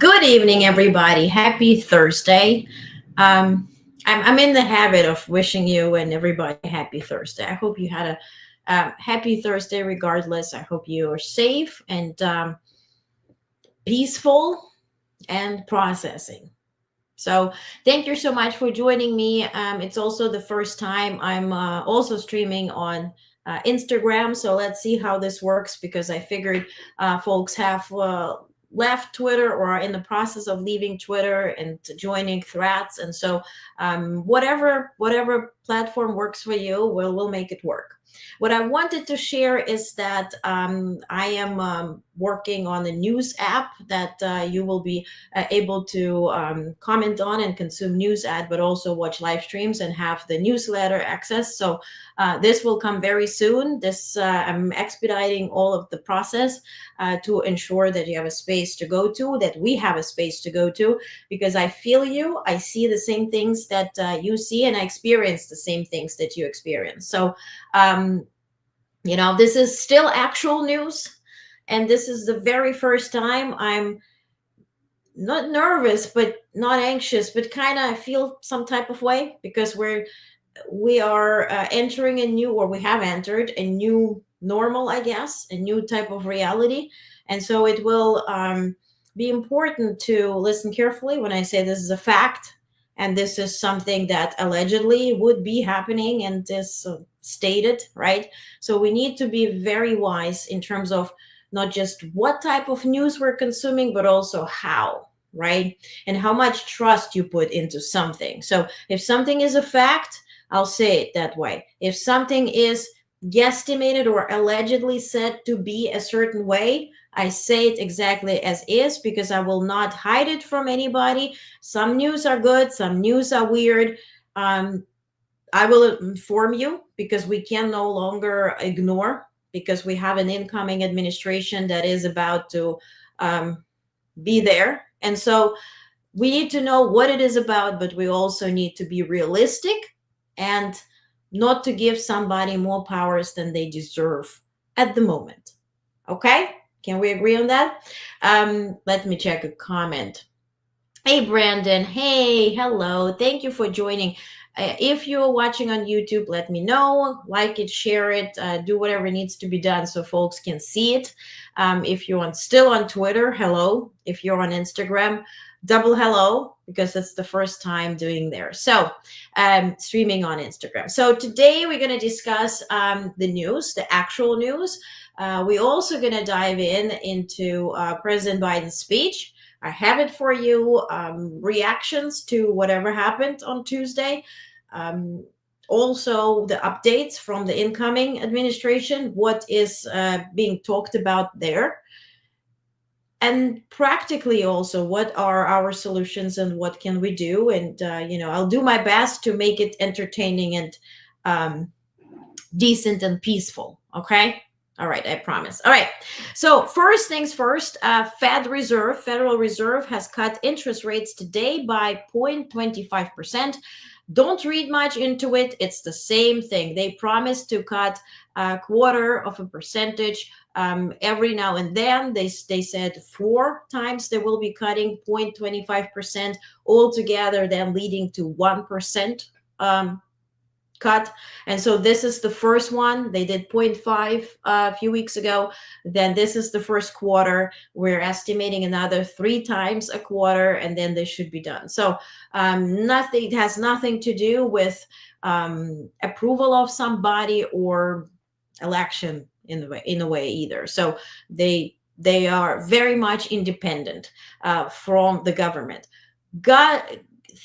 Good evening, everybody. Happy Thursday. Um, I'm in the habit of wishing you and everybody a happy Thursday. I hope you had a happy Thursday regardless. I hope you are safe and peaceful and processing. So, thank you so much for joining me. It's also the first time I'm also streaming on Instagram. So, let's see how this works because I figured folks have left Twitter or are in the process of leaving Twitter and joining Threads. And so, whatever platform works for you, we'll make it work. What I wanted to share is that I am working on a news app that you will be able to comment on and consume news ad, but also watch live streams and have the newsletter access. So this will come very soon. This I'm expediting all of the process to ensure that you have a space to go to, that we have a space to go to, because I feel you, I see the same things that you see, and I experience the same things that you experience. So, this is still actual news. And this is the very first time I'm not nervous but not anxious, but kind of feel some type of way because we are entering a new, or we have entered a new normal, I guess, a new type of reality. And so it will be important to listen carefully when I say this is a fact, and this is something that allegedly would be happening and is stated, right? So we need to be very wise in terms of not just what type of news we're consuming, but also how, right? And how much trust you put into something. So if something is a fact, I'll say it that way. If something is guesstimated or allegedly said to be a certain way, I say it exactly as is because I will not hide it from anybody. Some news are good, some news are weird. Um, I will inform you because we can no longer ignore, because we have an incoming administration that is about to be there. And so we need to know what it is about, but we also need to be realistic and not to give somebody more powers than they deserve at the moment. Okay? Can we agree on that? Let me check a comment. Hey, Brandon. Hey, hello. Thank you for joining. If you're watching on YouTube, let me know. Like it, share it, do whatever needs to be done so folks can see it. If you're still on Twitter, hello. If you're on Instagram, double hello, because that's the first time doing there. So, streaming on Instagram. So today we're going to discuss the news, the actual news. We're also going to dive into President Biden's speech. I have it for you. Reactions to whatever happened on Tuesday. Also, the updates from the incoming administration, what is being talked about there. And practically also, what are our solutions and what can we do? And, I'll do my best to make it entertaining and decent and peaceful. Okay. All right, I promise. All right. So first things first, Federal Reserve has cut interest rates today by 0.25%. Don't read much into it. It's the same thing. They promised to cut a quarter of a percentage every now and then. They said 4 times they will be cutting 0.25% altogether, then leading to 1% cut. And so this is the first one. They did 0.5 a few weeks ago. Then this is the first quarter. We're estimating another 3 times a quarter, and then this should be done. So nothing, it has nothing to do with approval of somebody or election in a way either. So they are very much independent from the government.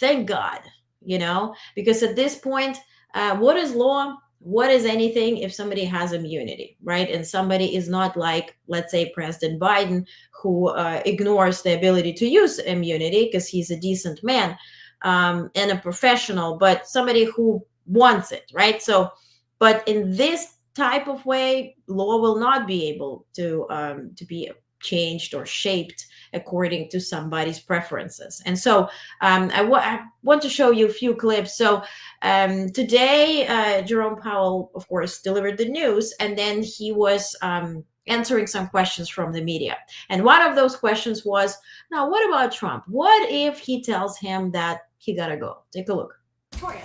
Thank God, because at this point, what is law? What is anything if somebody has immunity, right? And somebody is not like, let's say, President Biden, who ignores the ability to use immunity because he's a decent man and a professional, but somebody who wants it, right? So, but in this type of way, law will not be able to be changed or shaped according to somebody's preferences. And so I want to show you a few clips. So today, Jerome Powell, of course, delivered the news, and then he was answering some questions from the media. And one of those questions was, now, what about Trump? What if he tells him that he gotta go? Take a look. Victoria.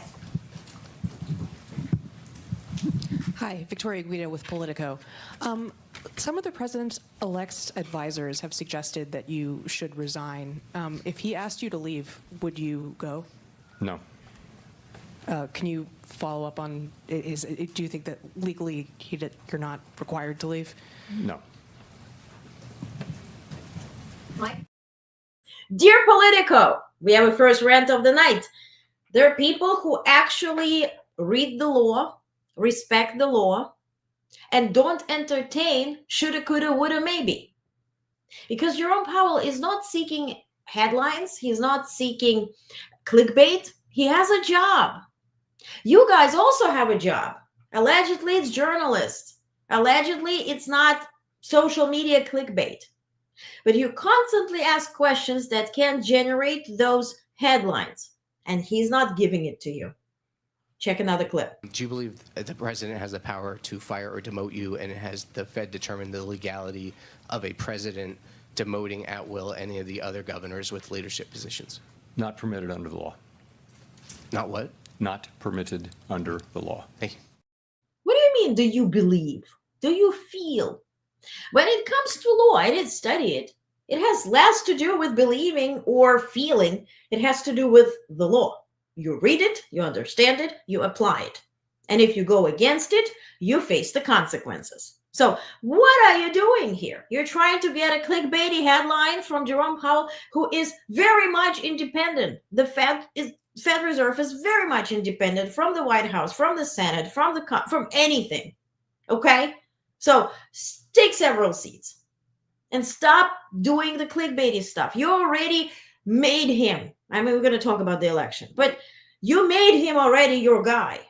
Hi, Victoria Guido with Politico. Some of the president-elect's advisors have suggested that you should resign. If he asked you to leave, would you go? No. Can you follow up on, do you think that legally you're not required to leave? No. Mike? Dear Politico, we have a first rant of the night. There are people who actually read the law, respect the law, and don't entertain shoulda, coulda, woulda, maybe. Because Jerome Powell is not seeking headlines. He's not seeking clickbait. He has a job. You guys also have a job. Allegedly, it's journalists. Allegedly, it's not social media clickbait. But you constantly ask questions that can generate those headlines, and he's not giving it to you. Check another clip. Do you believe that the president has the power to fire or demote you, and has the Fed determined the legality of a president demoting at will any of the other governors with leadership positions? Not permitted under the law. Not what? Not permitted under the law. Thank you. What do you mean, do you believe? Do you feel? When it comes to law, I didn't study it. It has less to do with believing or feeling. It has to do with the law. You read it, you understand it, you apply it. And if you go against it, you face the consequences. So what are you doing here? You're trying to get a clickbaity headline from Jerome Powell, who is very much independent. The Fed Reserve is very much independent from the White House, from the Senate, from anything. Okay? So take several seats and stop doing the clickbaity stuff. You already made him. I mean, we're going to talk about the election, but you made him already your guy.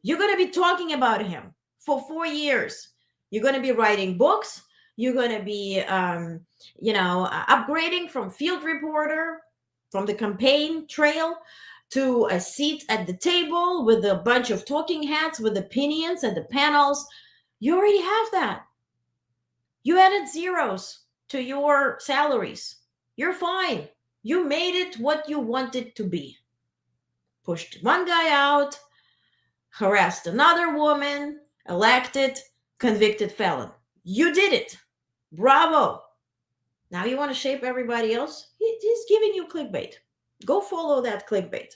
You're going to be talking about him for 4 years. You're going to be writing books. You're going to be, upgrading from field reporter, from the campaign trail to a seat at the table with a bunch of talking heads with opinions and the panels. You already have that. You added zeros to your salaries. You're fine. You made it what you wanted to be. Pushed one guy out, harassed another woman, elected, convicted felon. You did it. Bravo. Now you want to shape everybody else? He's giving you clickbait. Go follow that clickbait.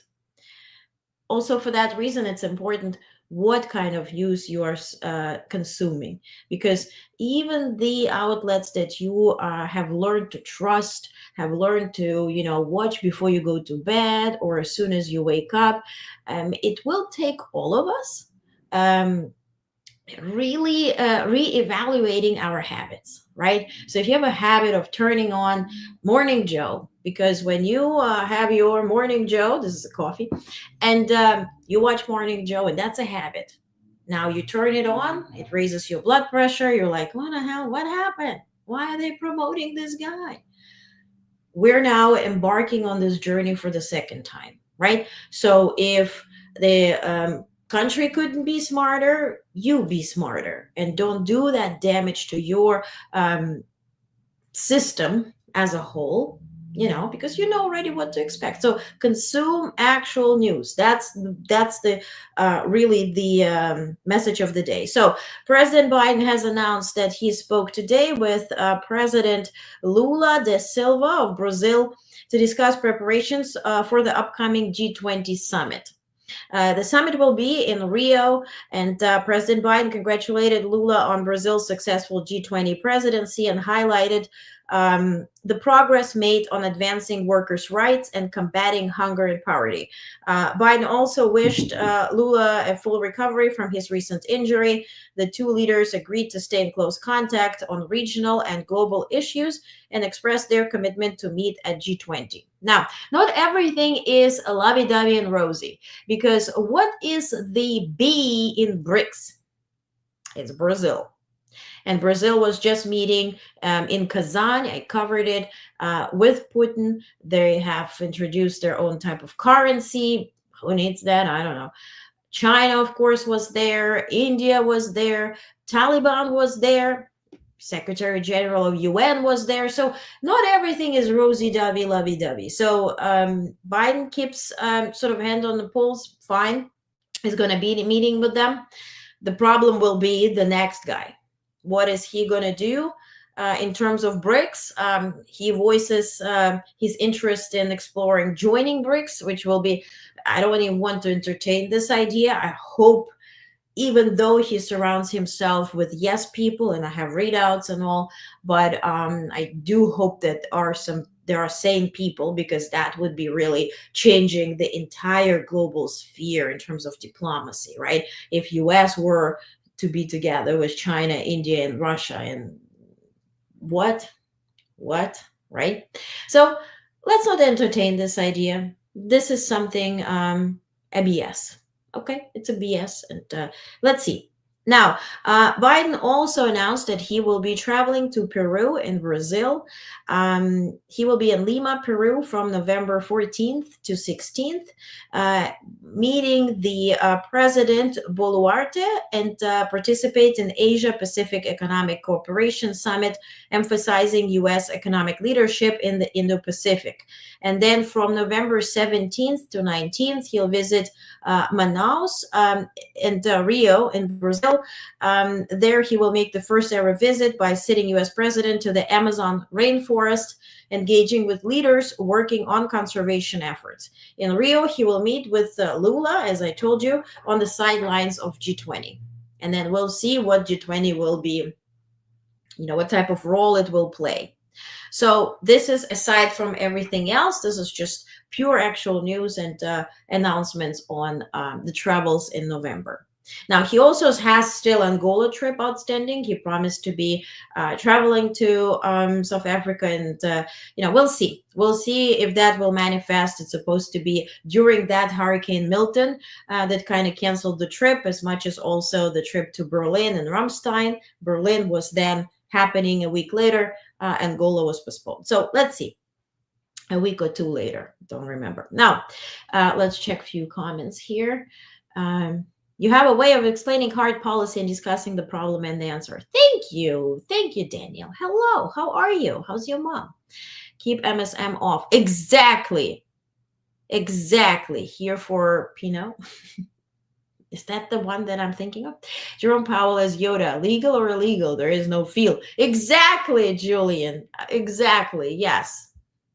Also, for that reason, it's important what kind of news you are consuming, because even the outlets that you have learned to trust, have learned to watch before you go to bed or as soon as you wake up, it will take all of us really reevaluating our habits, right? So if you have a habit of turning on Morning Joe, because when you have your Morning Joe, this is a coffee, and you watch Morning Joe, and that's a habit. Now you turn it on, it raises your blood pressure. You're like, what the hell? What happened? Why are they promoting this guy? We're now embarking on this journey for the second time, right? So if the country couldn't be smarter, you be smarter, and don't do that damage to your system as a whole, because you know already what to expect. So consume actual news. That's the really the message of the day. So President Biden has announced that he spoke today with President Lula da Silva of Brazil to discuss preparations for the upcoming G20 summit. The summit will be in Rio, and President Biden congratulated Lula on Brazil's successful G20 presidency and highlighted the progress made on advancing workers' rights and combating hunger and poverty. Biden also wished Lula a full recovery from his recent injury. The two leaders agreed to stay in close contact on regional and global issues and expressed their commitment to meet at G20. Now, not everything is lovey-dovey and rosy, because what is the B in BRICS? It's Brazil. And Brazil was just meeting in Kazan. I covered it with Putin. They have introduced their own type of currency. Who needs that? I don't know. China, of course, was there. India was there. Taliban was there. Secretary General of UN was there. So not everything is rosy-dovey, lovey-dovey. So Biden keeps sort of hand on the pulse, fine. He's going to be meeting with them. The problem will be the next guy. What is he going to do? In terms of BRICS, he voices his interest in exploring joining BRICS, which will be, I don't even want to entertain this idea. I hope, even though he surrounds himself with yes people, and I have readouts and all, but I do hope that there are sane people, because that would be really changing the entire global sphere in terms of diplomacy, right? If US were to be together with China, India, and Russia, and what, right? So let's not entertain this idea. This is something, a BS. Okay, it's a BS. And let's see. Now, Biden also announced that he will be traveling to Peru and Brazil. He will be in Lima, Peru from November 14th to 16th, meeting the President Boluarte, and participate in Asia-Pacific Economic Cooperation Summit, emphasizing U.S. economic leadership in the Indo-Pacific. And then from November 17th to 19th, he'll visit Manaus and Rio in Brazil. There he will make the first ever visit by sitting U.S. president to the Amazon rainforest, engaging with leaders working on conservation efforts. In Rio, he will meet with Lula, as I told you, on the sidelines of G20. And then we'll see what G20 will be, what type of role it will play. So this is, aside from everything else, this is just pure actual news and announcements on the travels in November. Now, he also has still Angola trip outstanding. He promised to be traveling to South Africa, and we'll see. We'll see if that will manifest. It's supposed to be during that Hurricane Milton that kind of canceled the trip, as much as also the trip to Berlin and Ramstein. Berlin was then happening a week later. Angola was postponed. So let's see. A week or two later, don't remember. Now, let's check a few comments here. You have a way of explaining hard policy and discussing the problem and the answer. Thank you, Daniel. Hello, how are you? How's your mom? Keep MSM off. Exactly. Here for Pinot. Is that the one that I'm thinking of? Jerome Powell as Yoda. Legal or illegal? There is no feel. Exactly, Julian. Exactly. Yes.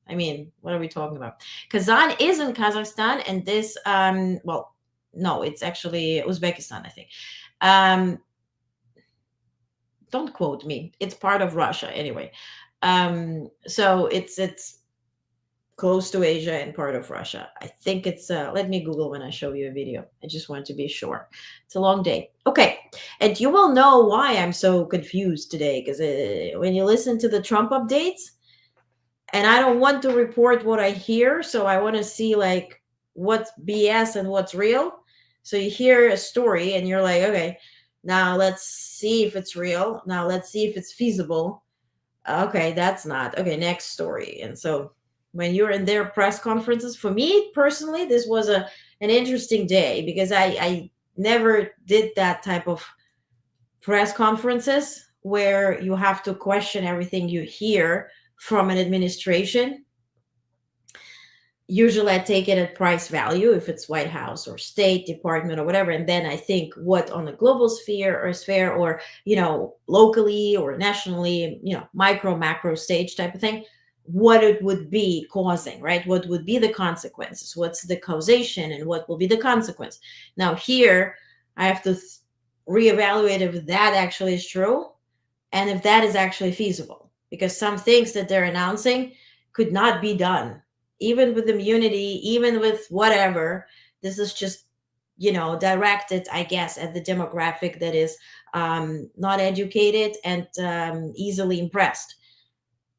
I mean, what are we talking about? Kazan is in Kazakhstan, and this, no, it's actually Uzbekistan, I think. Don't quote me. It's part of Russia anyway. So it's close to Asia and part of Russia. I think it's, let me Google when I show you a video. I just want to be sure. It's a long day. Okay. And you will know why I'm so confused today, because when you listen to the Trump updates, and I don't want to report what I hear, so I want to see like what's BS and what's real. So you hear a story and you're like, okay, now let's see if it's real. Now let's see if it's feasible. Okay, that's not. Okay, next story. And so when you're in their press conferences, for me personally, this was an interesting day, because I never did that type of press conferences where you have to question everything you hear from an administration. Usually I take it at price value, if it's White House or State Department or whatever. And then I think what on the global sphere or, locally or nationally, micro, macro stage type of thing, what it would be causing, right? What would be the consequences? What's the causation and what will be the consequence? Now here, I have to reevaluate if that actually is true and if that is actually feasible, because some things that they're announcing could not be done. Even with immunity, even with whatever, this is just, directed, I guess, at the demographic that is not educated and easily impressed.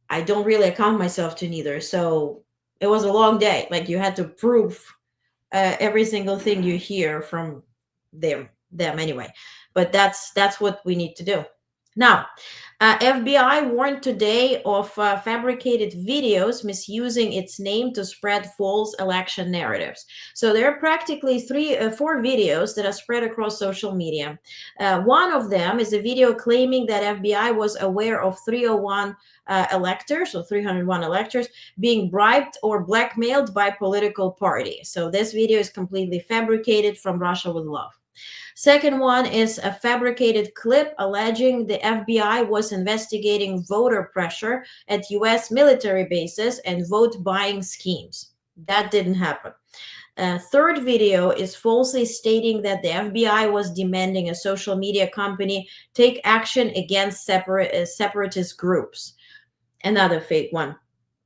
I don't really account myself to neither. So it was a long day. Like, you had to prove every single thing you hear from them anyway. But that's what we need to do. Now, FBI warned today of fabricated videos misusing its name to spread false election narratives. So there are practically four videos that are spread across social media. One of them is a video claiming that FBI was aware of 301 electors, or 301 electors, being bribed or blackmailed by political parties. So this video is completely fabricated from Russia with Love. Second one is a fabricated clip alleging the FBI was investigating voter pressure at US military bases and vote buying schemes. That didn't happen. Third video is falsely stating that the FBI was demanding a social media company take action against separatist groups. Another fake one.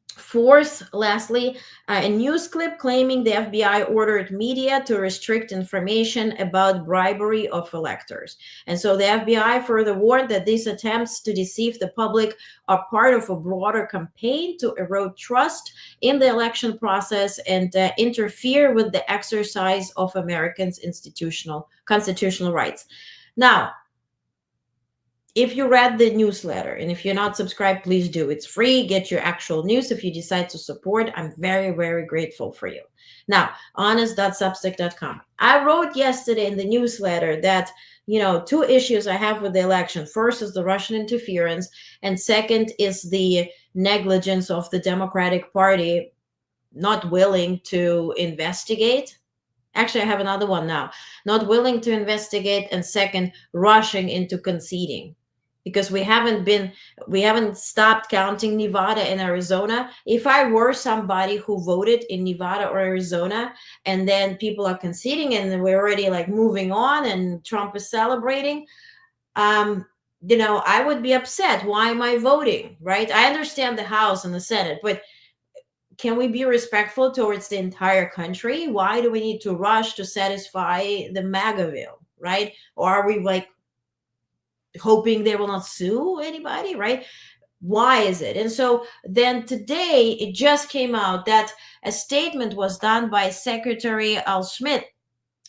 Fourth, lastly, a news clip claiming the FBI ordered media to restrict information about bribery of electors. And so the FBI further warned that these attempts to deceive the public are part of a broader campaign to erode trust in the election process and interfere with the exercise of Americans' constitutional rights. Now, if you read the newsletter, and if you're not subscribed, please do. It's free. Get your actual news if you decide to support. I'm very, very grateful for you. Now, honest.substack.com. I wrote yesterday in the newsletter that, two issues I have with the election. First is the Russian interference, and second is the negligence of the Democratic Party not willing to investigate. Actually, I have another one now. Not willing to investigate, and second, rushing into conceding. Because we haven't stopped counting Nevada and Arizona. If I were somebody who voted in Nevada or Arizona, and then people are conceding and we're already like moving on and Trump is celebrating, I would be upset. Why am I voting, right? I understand the House and the Senate, but can we be respectful towards the entire country? Why do we need to rush to satisfy the MAGAville, right? Or are we like hoping they will not sue anybody, right? Why is it? And so then today it just came out that a statement was done by Secretary Al Schmidt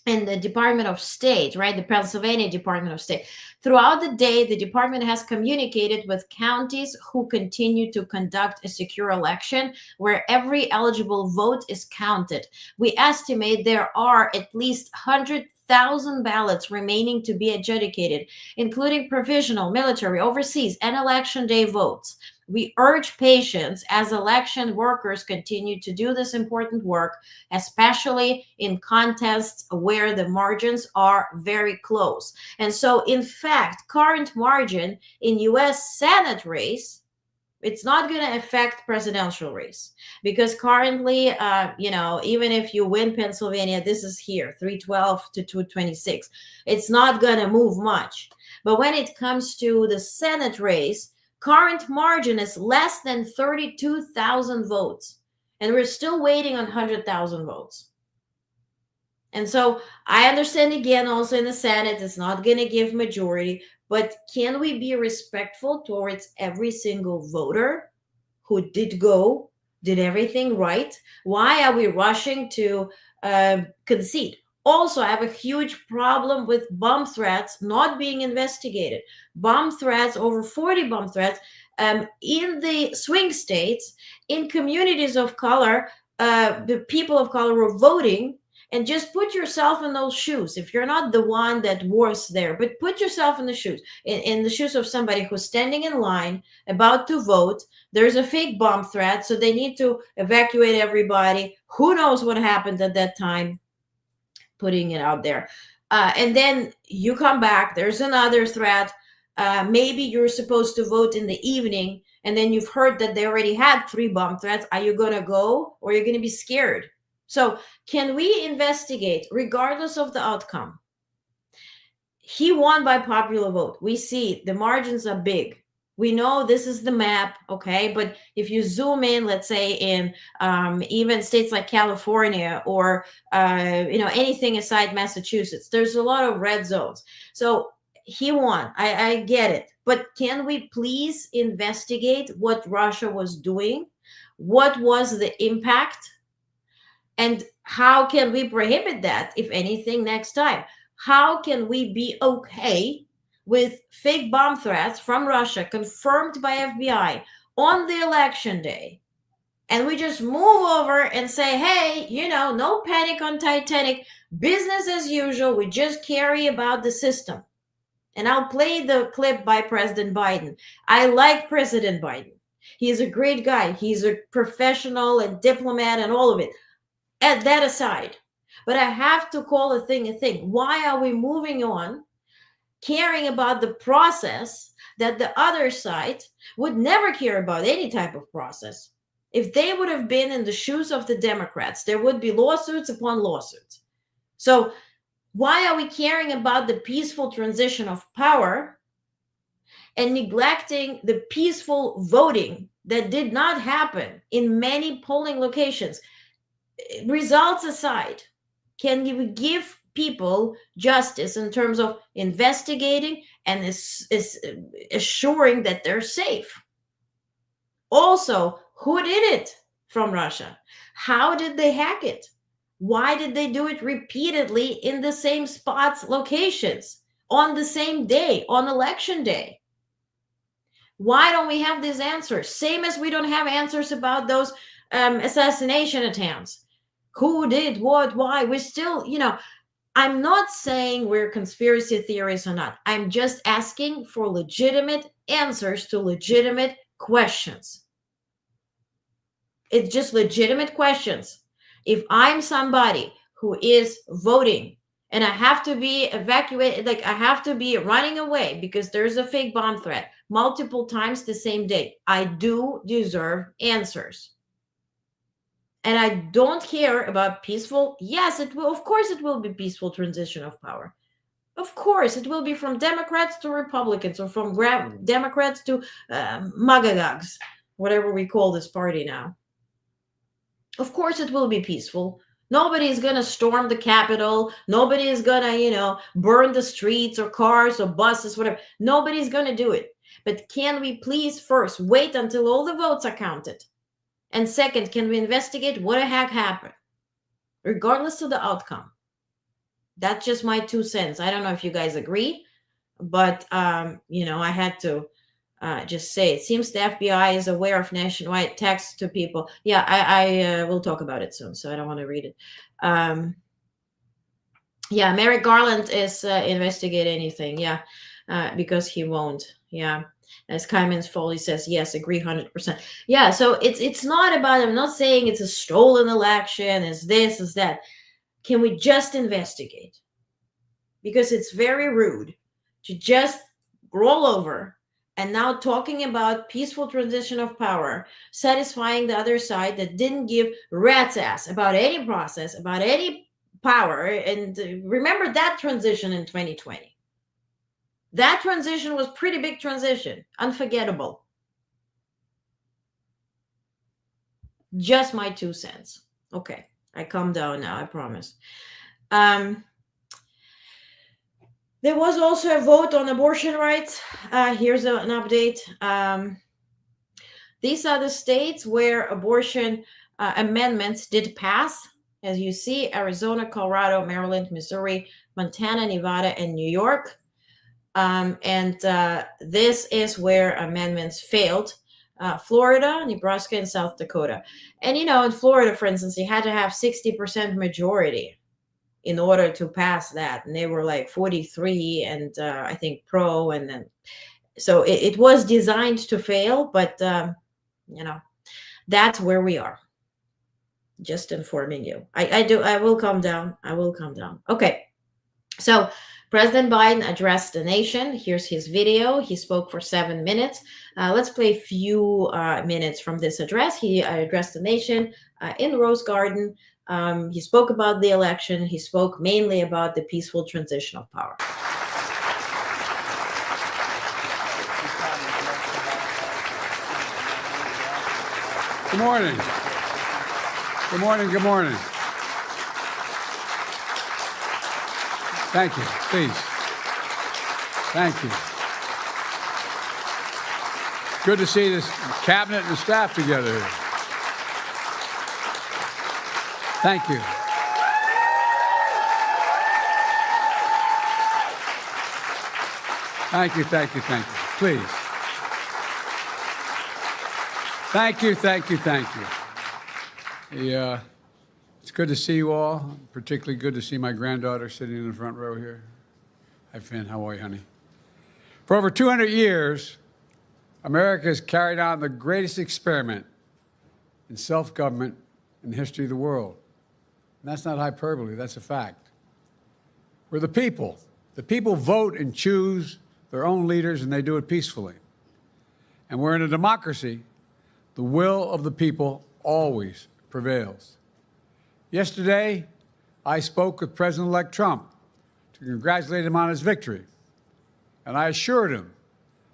in the Department of State, right? The Pennsylvania Department of State. Throughout the day, the department has communicated with counties who continue to conduct a secure election where every eligible vote is counted. We estimate there are at least 100,000 ballots remaining to be adjudicated, including provisional, military, overseas, and election day votes. We urge patience as election workers continue to do this important work, especially in contests where the margins are very close. And so, in fact, current margin in U.S. Senate race, it's not going to affect presidential race, because currently, even if you win Pennsylvania, this is here, 312 to 226. It's not going to move much. But when it comes to the Senate race, current margin is less than 32,000 votes. And we're still waiting on 100,000 votes. And so I understand, again, also in the Senate, it's not going to give majority. But can we be respectful towards every single voter who did everything right? Why are we rushing to concede? Also, I have a huge problem with bomb threats not being investigated. Bomb threats, over 40 bomb threats in the swing states, in communities of color, the people of color were voting. And just put yourself in those shoes. If you're not the one that was there, but put yourself in the shoes, in the shoes of somebody who's standing in line, about to vote. There's a fake bomb threat, so they need to evacuate everybody. Who knows what happened at that time? Putting it out there. And then you come back, there's another threat. Maybe you're supposed to vote in the evening, and then you've heard that they already had 3 bomb threats. Are you going to go, or are you going to be scared? So can we investigate regardless of the outcome? He won by popular vote. We see the margins are big. We know this is the map, okay? But if you zoom in, let's say in even states like California or anything aside Massachusetts, there's a lot of red zones. So he won. I get it. But can we please investigate what Russia was doing? What was the impact? And how can we prohibit that, if anything, next time? How can we be okay with fake bomb threats from Russia confirmed by FBI on the election day, and we just move over and say, hey, no panic on Titanic, business as usual, we just carry about the system. And I'll play the clip by President Biden. I like President Biden. He's a great guy. He's a professional and diplomat and all of it. At that aside, but I have to call a thing a thing. Why are we moving on, caring about the process that the other side would never care about any type of process? If they would have been in the shoes of the Democrats, there would be lawsuits upon lawsuits. So why are we caring about the peaceful transition of power and neglecting the peaceful voting that did not happen in many polling locations? Results aside, can we give people justice in terms of investigating and assuring that they're safe? Also, who did it from Russia? How did they hack it? Why did they do it repeatedly in the same spots, locations, on the same day, on election day? Why don't we have these answers? Same as we don't have answers about those assassination attempts. Who did what, why? We're still, I'm not saying we're conspiracy theories or not. I'm just asking for legitimate answers to legitimate questions. It's just legitimate questions. If I'm somebody who is voting and I have to be evacuated, like I have to be running away because there's a fake bomb threat multiple times the same day, I do deserve answers. And I don't care about peaceful. Yes, it will. Of course, it will be peaceful transition of power. Of course, it will be from Democrats to Republicans, or from Democrats to MAGAGs, whatever we call this party now. Of course, it will be peaceful. Nobody is going to storm the Capitol. Nobody is going to, burn the streets or cars or buses, whatever. Nobody's going to do it. But can we please first wait until all the votes are counted? And second, can we investigate what the heck happened, regardless of the outcome? That's just my 2 cents. I don't know if you guys agree, but, I had to just say, it seems the FBI is aware of nationwide attacks to people. Yeah, I will talk about it soon, so I don't want to read it. Yeah, Merrick Garland is investigating anything. Yeah, because he won't. Yeah. As Kaiman's Foley says, yes, agree 100%. Yeah, so it's not about, I'm not saying it's a stolen election, is this, is that. Can we just investigate? Because it's very rude to just roll over and now talking about peaceful transition of power, satisfying the other side that didn't give rat's ass about any process, about any power. And remember that transition in 2020. That transition was pretty big transition. Unforgettable. Just my 2 cents. Okay, I calm down now, I promise. There was also a vote on abortion rights. Here's an update. These are the states where abortion amendments did pass. As you see, Arizona, Colorado, Maryland, Missouri, Montana, Nevada, and New York. This is where amendments failed. Florida, Nebraska, and South Dakota. And, in Florida, for instance, you had to have 60% majority in order to pass that. And they were like 43 and I think pro. And then, so it was designed to fail, but, that's where we are. Just informing you. I will calm down. I will calm down. Okay. So President Biden addressed the nation. Here's his video. He spoke for 7 minutes. Let's play a few minutes from this address. He addressed the nation in the Rose Garden. He spoke about the election. He spoke mainly about the peaceful transition of power. Good morning. Good morning. Good morning. Thank you. Please. Thank you. Good to see this cabinet and the staff together here. Thank you. Thank you, thank you, thank you. Please. Thank you, thank you, thank you. It's good to see you all. Particularly good to see my granddaughter sitting in the front row here. Hi, Finn. How are you, honey? For over 200 years, America has carried on the greatest experiment in self-government in the history of the world. And that's not hyperbole, that's a fact. We're the people. The people vote and choose their own leaders, and they do it peacefully. And we're in a democracy. The will of the people always prevails. Yesterday, I spoke with President-elect Trump to congratulate him on his victory. And I assured him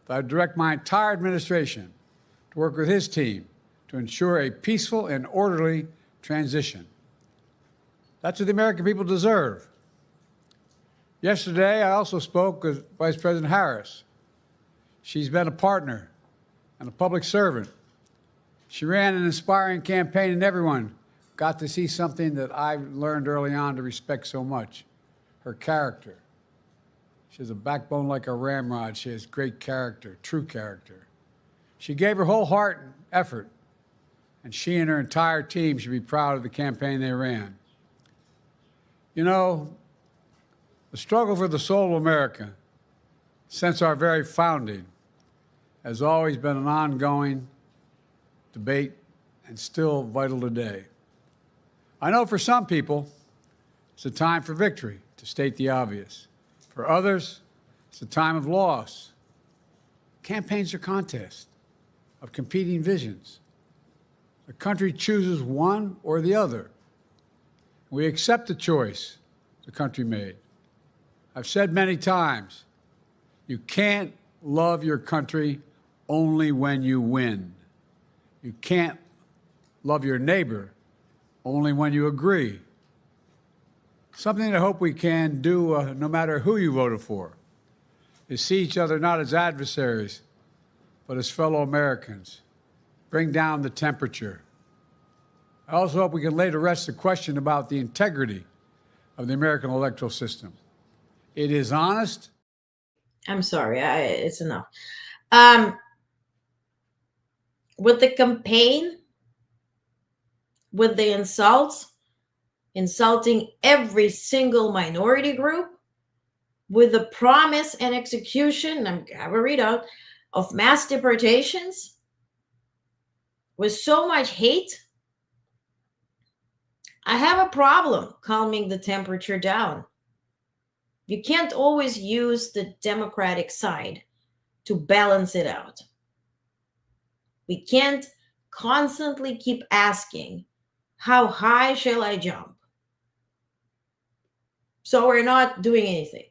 that I'd direct my entire administration to work with his team to ensure a peaceful and orderly transition. That's what the American people deserve. Yesterday, I also spoke with Vice President Harris. She's been a partner and a public servant. She ran an inspiring campaign, and everyone got to see something that I learned early on to respect so much, her character. She has a backbone like a ramrod. She has great character, true character. She gave her whole heart and effort, and she and her entire team should be proud of the campaign they ran. You know, the struggle for the soul of America, since our very founding, has always been an ongoing debate and still vital today. I know for some people, it's a time for victory, to state the obvious. For others, it's a time of loss. Campaigns are contests of competing visions. The country chooses one or the other. We accept the choice the country made. I've said many times, you can't love your country only when you win. You can't love your neighbor only when you agree. Something that I hope we can do, no matter who you voted for, is see each other not as adversaries, but as fellow Americans. Bring down the temperature. I also hope we can lay to rest the question about the integrity of the American electoral system. It is honest. I'm sorry, it's enough. With the campaign, with the insults, insulting every single minority group, with the promise and execution, I'm going to read out, of mass deportations, with so much hate, I have a problem calming the temperature down. You can't always use the Democratic side to balance it out. We can't constantly keep asking, how high shall I jump? So we're not doing anything.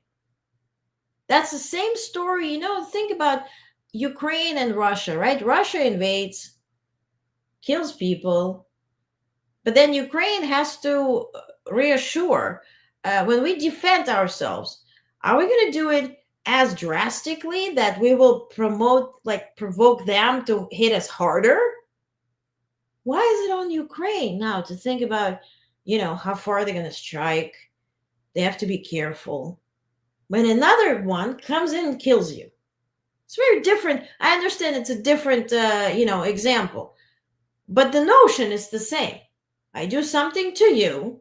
That's the same story, you know, think about Ukraine and Russia, right? Russia invades, kills people, but then Ukraine has to reassure, when we defend ourselves, are we going to do it as drastically that we will provoke them to hit us harder? Why is it on Ukraine now to think about, you know, how far they're going to strike? They have to be careful. When another one comes in and kills you, it's very different. I understand it's a different, example, but the notion is the same. I do something to you,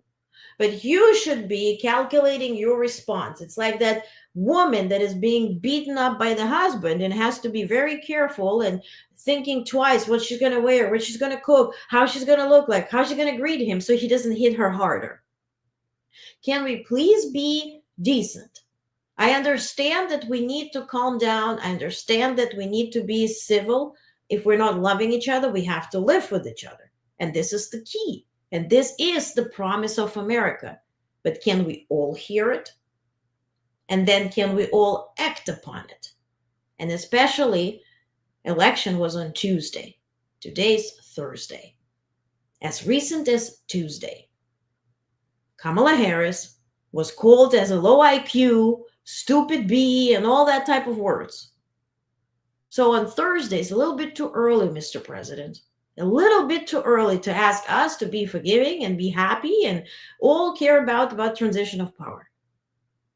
but you should be calculating your response. It's like that woman that is being beaten up by the husband and has to be very careful and thinking twice what she's going to wear, what she's going to cook, how she's going to look like, how she's going to greet him so he doesn't hit her harder. Can we please be decent? I understand that we need to calm down. I understand that we need to be civil. If we're not loving each other, we have to live with each other. And this is the key. And this is the promise of America. But can we all hear it? And then can we all act upon it? And especially, election was on Tuesday. Today's Thursday. As recent as Tuesday, Kamala Harris was called as a low IQ, stupid bee, and all that type of words. So on Thursday, it's a little bit too early, Mr. President. A little bit too early to ask us to be forgiving and be happy and all care about transition of power.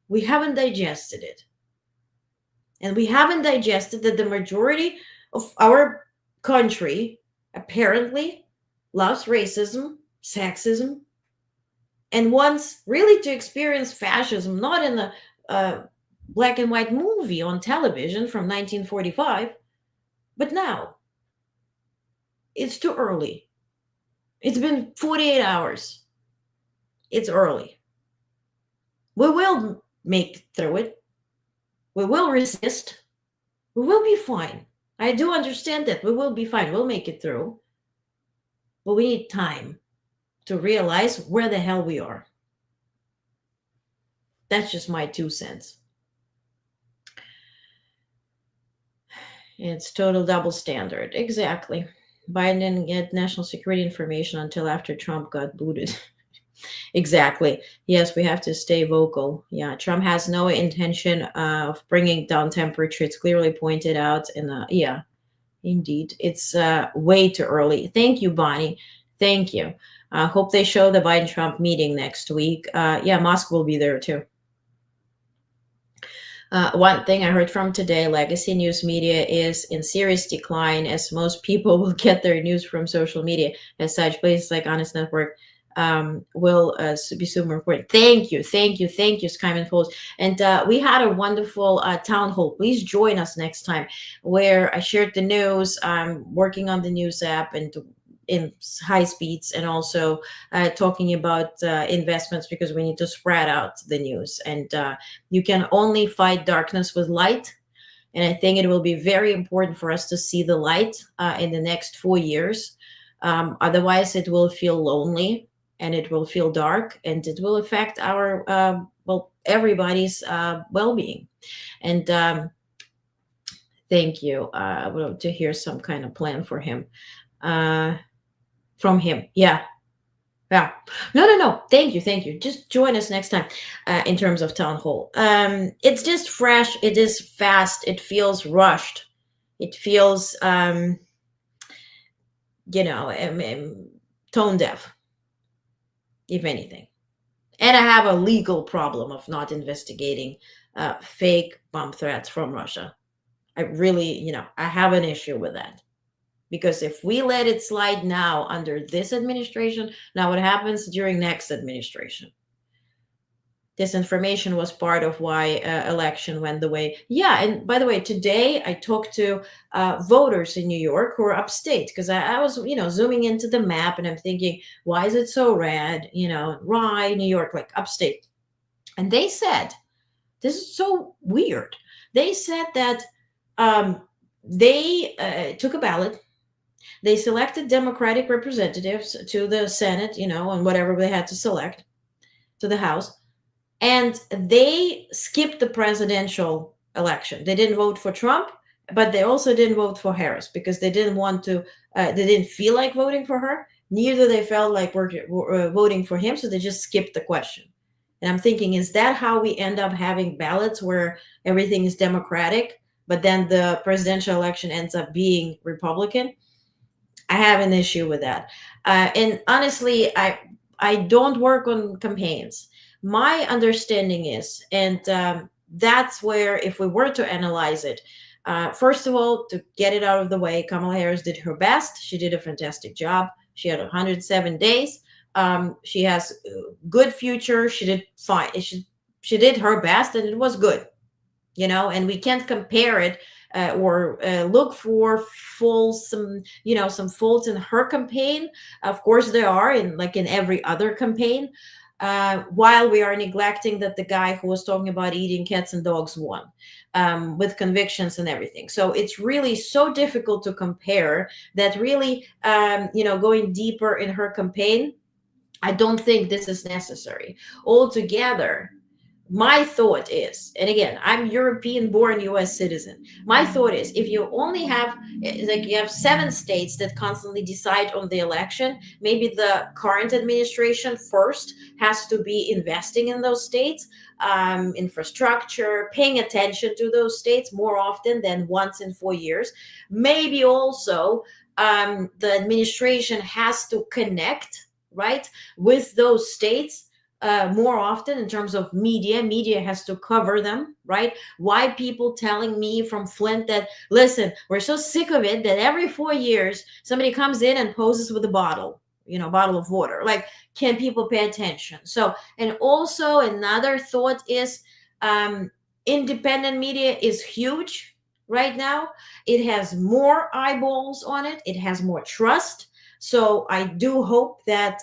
We haven't digested it. And we haven't digested that the majority of our country apparently loves racism, sexism, and wants really to experience fascism, not in a black and white movie on television from 1945, but now. It's too early. It's been 48 hours. It's early. We will make it through it. We will resist. We will be fine. I do understand that. We will be fine. We'll make it through. But we need time to realize where the hell we are. That's just my 2 cents. It's total double standard. Exactly. Biden didn't get national security information until after Trump got booted. Exactly. Yes, we have to stay vocal. Yeah, Trump has no intention of bringing down temperature. It's clearly pointed out. And yeah, indeed, it's way too early. Thank you, Bonnie. Thank you. Hope they show the Biden-Trump meeting next week. Yeah, Musk will be there too. One thing I heard from today, legacy news media is in serious decline as most people will get their news from social media. As such, places like Honest Network will be super important. Thank you, Skyman Post. And we had a wonderful town hall. Please join us next time, where I shared the news. I'm working on the news app and in high speeds, and also talking about investments, because we need to spread out the news. And you can only fight darkness with light. And I think it will be very important for us to see the light in the next 4 years. Otherwise, it will feel lonely, and it will feel dark, and it will affect our, everybody's well-being. And thank you. I would love to hear some kind of plan for him. From him. Yeah. No. Thank you. Just join us next time in terms of town hall. It's just fresh. It is fast. It feels rushed. It feels, tone deaf, if anything. And I have a legal problem of not investigating fake bomb threats from Russia. I really, I have an issue with that. Because if we let it slide now under this administration, now what happens during next administration? Disinformation was part of why election went the way. Yeah, and by the way, today I talked to voters in New York who are upstate, because I was, zooming into the map, and I'm thinking, why is it so red? Rye, New York, like upstate. And they said, this is so weird. They said that they took a ballot. They selected Democratic representatives to the Senate, and whatever they had to select, to the House. And they skipped the presidential election. They didn't vote for Trump, but they also didn't vote for Harris, because they didn't want to, they didn't feel like voting for her. Neither they felt like voting for him, so they just skipped the question. And I'm thinking, is that how we end up having ballots where everything is Democratic, but then the presidential election ends up being Republican? I have an issue with that. And honestly, I don't work on campaigns. My understanding is, and that's where, if we were to analyze it, first of all, to get it out of the way, Kamala Harris did her best. She did a fantastic job. She had 107 days. She has a good future. She did fine. She did her best, and it was good. And we can't compare it or look for some faults in her campaign. Of course, there are, in every other campaign, while we are neglecting that the guy who was talking about eating cats and dogs won with convictions and everything. So it's really so difficult to compare that. Really, going deeper in her campaign, I don't think this is necessary. Altogether, my thought is, and again, I'm European-born U.S. citizen. My thought is, if you only have, you have 7 states that constantly decide on the election, maybe the current administration first has to be investing in those states, infrastructure, paying attention to those states more often than once in 4 years. Maybe also the administration has to connect, right, with those states more often in terms of media. Media has to cover them, right? Why people telling me from Flint that, listen, we're so sick of it that every 4 years somebody comes in and poses with a bottle, bottle of water. Like, can people pay attention? So, and also another thought is, independent media is huge right now. It has more eyeballs on it. It has more trust. So I do hope that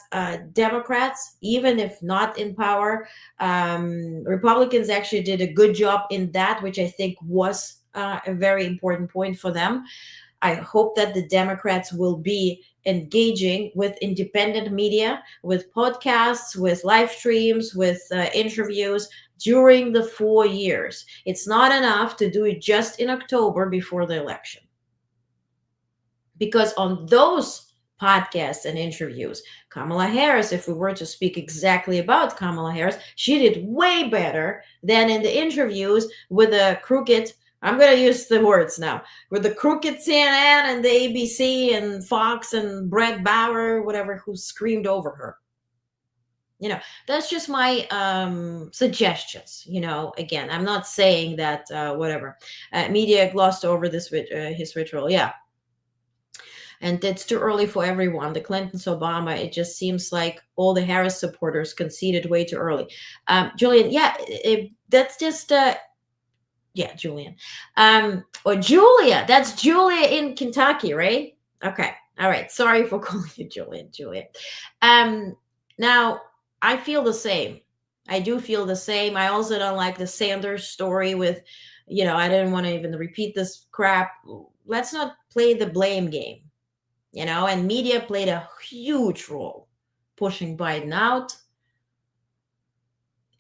Democrats, even if not in power, Republicans actually did a good job in that, which I think was a very important point for them. I hope that the Democrats will be engaging with independent media, with podcasts, with live streams, with interviews during the 4 years. It's not enough to do it just in October before the election. Because on those podcasts and interviews, Kamala Harris, if we were to speak exactly about Kamala Harris, she did way better than in the interviews with the crooked, I'm going to use the words now, with the crooked CNN and the ABC and Fox and Brett Bauer, whatever, who screamed over her. That's just my suggestions. Again, I'm not saying that whatever media glossed over this his ritual. Yeah. And it's too early for everyone. The Clintons, Obama, it just seems like all the Harris supporters conceded way too early. Julian, yeah, that's just, yeah, Julian. Or Julia, that's Julia in Kentucky, right? Okay, all right. Sorry for calling you Julian. Now, I feel the same. I do feel the same. I also don't like the Sanders story with, I didn't want to even repeat this crap. Let's not play the blame game. And media played a huge role pushing Biden out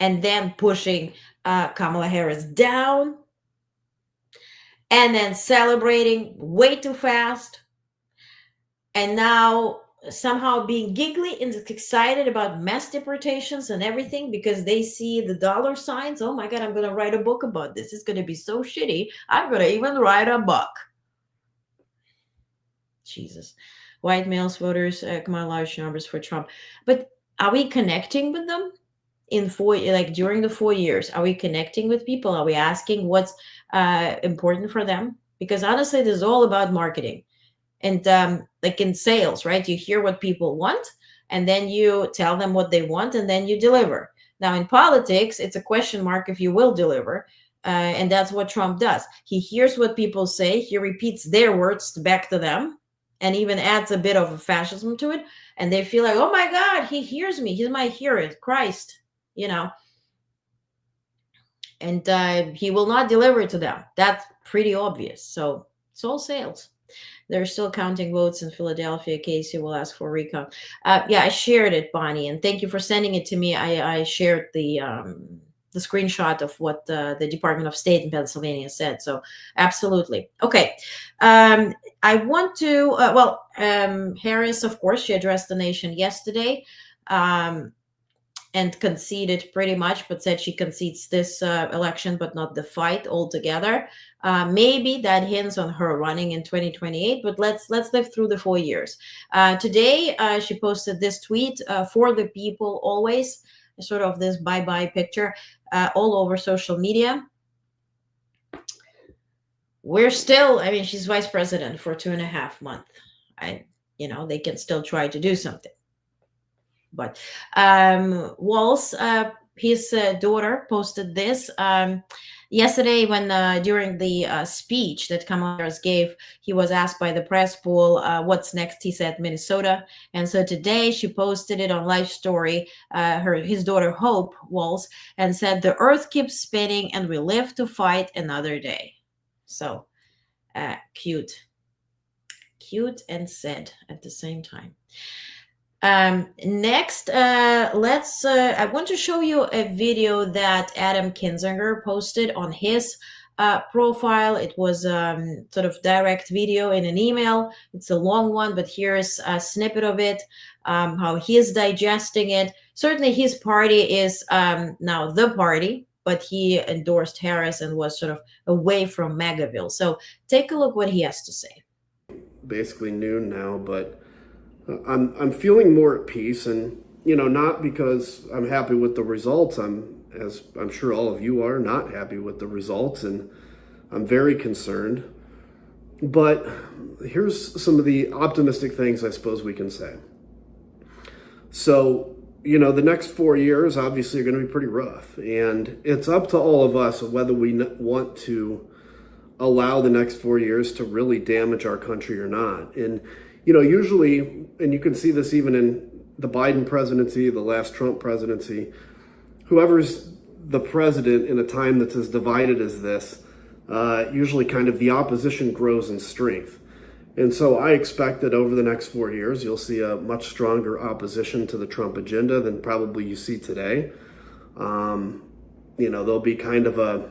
and then pushing Kamala Harris down and then celebrating way too fast and now somehow being giggly and excited about mass deportations and everything because they see the dollar signs. Oh my God, I'm going to write a book about this. It's going to be so shitty. I'm going to even write a book. Jesus. White males voters come out large numbers for Trump. But are we connecting with them during the 4 years? Are we connecting with people? Are we asking what's important for them? Because honestly, this is all about marketing. And like in sales, right? You hear what people want, and then you tell them what they want, and then you deliver. Now, in politics, it's a question mark if you will deliver. And that's what Trump does. He hears what people say. He repeats their words back to them and even adds a bit of a fascism to it. And they feel like, oh my God, he hears me. He's my hero, Christ, And he will not deliver to them. That's pretty obvious. So it's all sales. They're still counting votes in Philadelphia. Casey will ask for a recount. Yeah, I shared it, Bonnie, and thank you for sending it to me. I shared the screenshot of what the Department of State in Pennsylvania said. So absolutely. Okay. I want to, Harris, of course, she addressed the nation yesterday and conceded pretty much, but said she concedes this election, but not the fight altogether. Maybe that hints on her running in 2028, but let's live through the 4 years. Today, she posted this tweet, for the people always, sort of this bye-bye picture all over social media. We're still, she's vice president for 2.5 months. They can still try to do something. But Walz, his daughter, posted this yesterday when during the speech that Kamala Harris gave, he was asked by the press pool, what's next? He said Minnesota. And so today she posted it on Life Story, his daughter Hope Walz, and said, the earth keeps spinning and we live to fight another day. So cute and sad at the same time. Next, I want to show you a video that Adam Kinzinger posted on his profile. It was sort of direct video in an email. It's a long one, but here's a snippet of it, how he's digesting it. Certainly his party is now the party, but he endorsed Harris and was sort of away from MAGAville. So take a look what he has to say. Basically noon now, but I'm feeling more at peace, and not because I'm happy with the results. As I'm sure all of you are, not happy with the results, and I'm very concerned. But here's some of the optimistic things I suppose we can say. So, the next 4 years obviously are going to be pretty rough, and it's up to all of us whether we want to allow the next 4 years to really damage our country or not. And, usually, and you can see this even in the Biden presidency, the last Trump presidency, whoever's the president in a time that's as divided as this, usually kind of the opposition grows in strength. And so I expect that over the next 4 years, you'll see a much stronger opposition to the Trump agenda than probably you see today. There'll be kind of a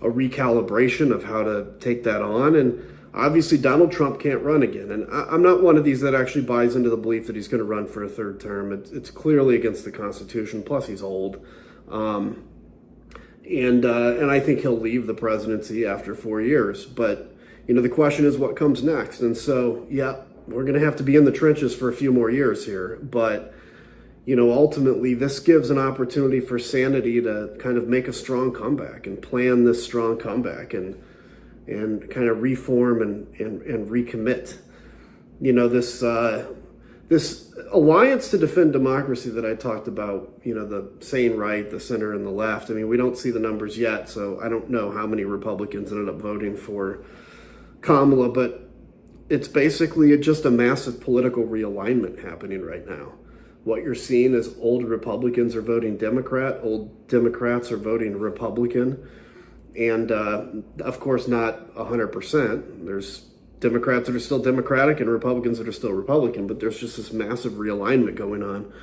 recalibration of how to take that on. And obviously, Donald Trump can't run again. And I'm not one of these that actually buys into the belief that he's going to run for a third term. It's clearly against the Constitution. Plus, he's old. And I think he'll leave the presidency after 4 years. But, the question is what comes next. And so, yeah, we're going to have to be in the trenches for a few more years here. But, ultimately, this gives an opportunity for sanity to kind of make a strong comeback and plan this strong comeback and kind of reform and recommit. This alliance to defend democracy that I talked about, the sane right, the center, and the left. I mean, we don't see the numbers yet, so I don't know how many Republicans ended up voting for Kamala, but it's basically just a massive political realignment happening right now. What you're seeing is old Republicans are voting Democrat, old Democrats are voting Republican, and of course not 100%. There's Democrats that are still Democratic and Republicans that are still Republican, but there's just this massive realignment going on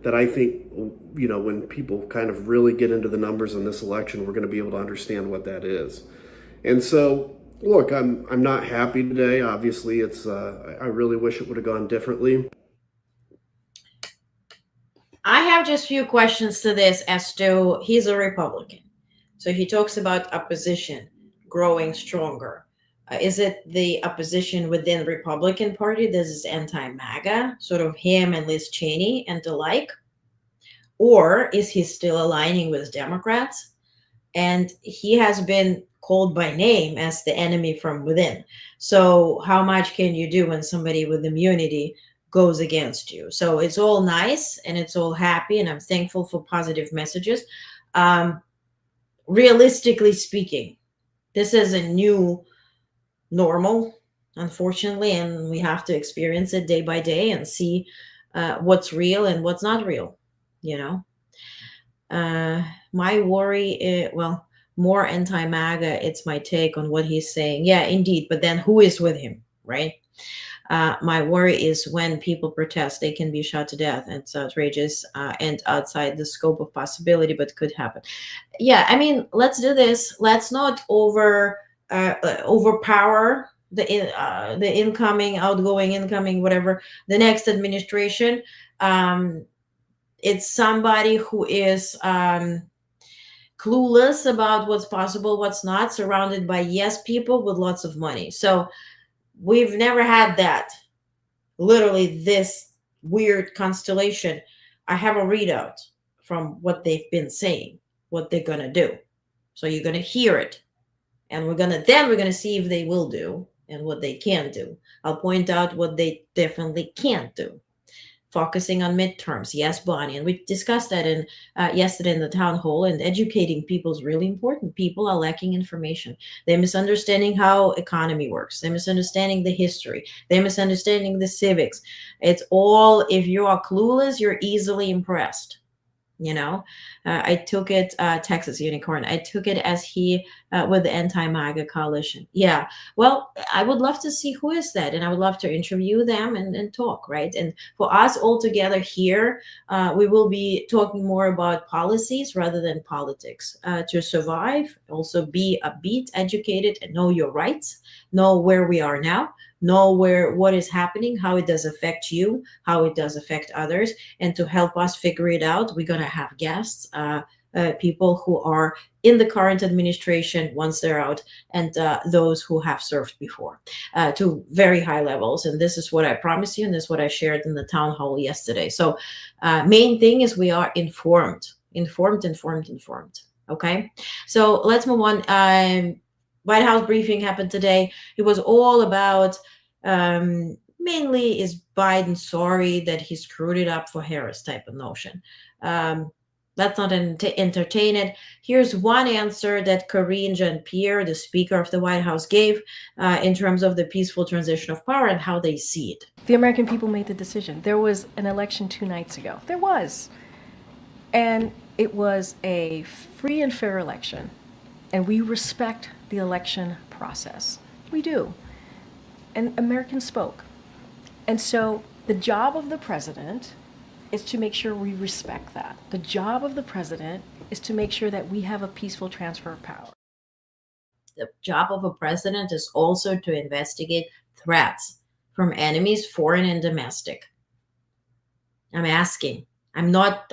that I think, when people kind of really get into the numbers in this election, we're going to be able to understand what that is. And so, look, I'm not happy today. Obviously, it's I really wish it would have gone differently. I have just few questions to this as to he's a Republican. So he talks about opposition growing stronger. Is it the opposition within the Republican Party? This is anti-MAGA, sort of him and Liz Cheney and the like? Or is he still aligning with Democrats? And he has been called by name as the enemy from within. So how much can you do when somebody with immunity goes against you? So it's all nice and it's all happy, and I'm thankful for positive messages. Realistically speaking, this is a new normal, unfortunately, and we have to experience it day by day and see what's real and what's not real. My worry, more anti-MAGA, it's my take on what he's saying. Yeah, indeed. But then who is with him, right? My worry is when people protest, they can be shot to death. It's outrageous and outside the scope of possibility, but could happen. Yeah, I mean, let's do this. Let's not overpower the incoming, outgoing, incoming, whatever, the next administration. It's somebody who is clueless about what's possible, what's not, surrounded by yes people with lots of money. So we've never had that. Literally this weird constellation. I have a readout from what they've been saying, what they're going to do. So you're going to hear it. And we're going to see if they will do and what they can do. I'll point out what they definitely can't do. Focusing on midterms. Yes, Bonnie. And we discussed that yesterday in the town hall, and educating people is really important. People are lacking information. They're misunderstanding how economy works. They're misunderstanding the history. They're misunderstanding the civics. It's all, if you are clueless, you're easily impressed. I took it, Texas Unicorn, I took it as he with the anti-MAGA coalition. Yeah, well, I would love to see who is that. And I would love to interview them and talk, right? And for us all together here, we will be talking more about policies rather than politics to survive. Also be upbeat, educated, and know your rights, know where we are now, know what is happening, how it does affect you, how it does affect others. And to help us figure it out, we're going to have guests people who are in the current administration once they're out, and those who have served before to very high levels. And this is what I promise you, and this is what I shared in the town hall yesterday. So main thing is we are informed. Okay, so let's move on. White House briefing happened today. It was all about mainly, is Biden sorry that he screwed it up for Harris type of notion. Let's not entertain it. Here's one answer that Karine Jean-Pierre, the Speaker of the White House, gave in terms of the peaceful transition of power and how they see it. The American people made the decision. There was an election 2 nights ago. There was. And it was a free and fair election. And we respect the election process. We do. And Americans spoke. And so the job of the president is to make sure we respect that. The job of the president is to make sure that we have a peaceful transfer of power. The job of a president is also to investigate threats from enemies, foreign and domestic. I'm asking. I'm not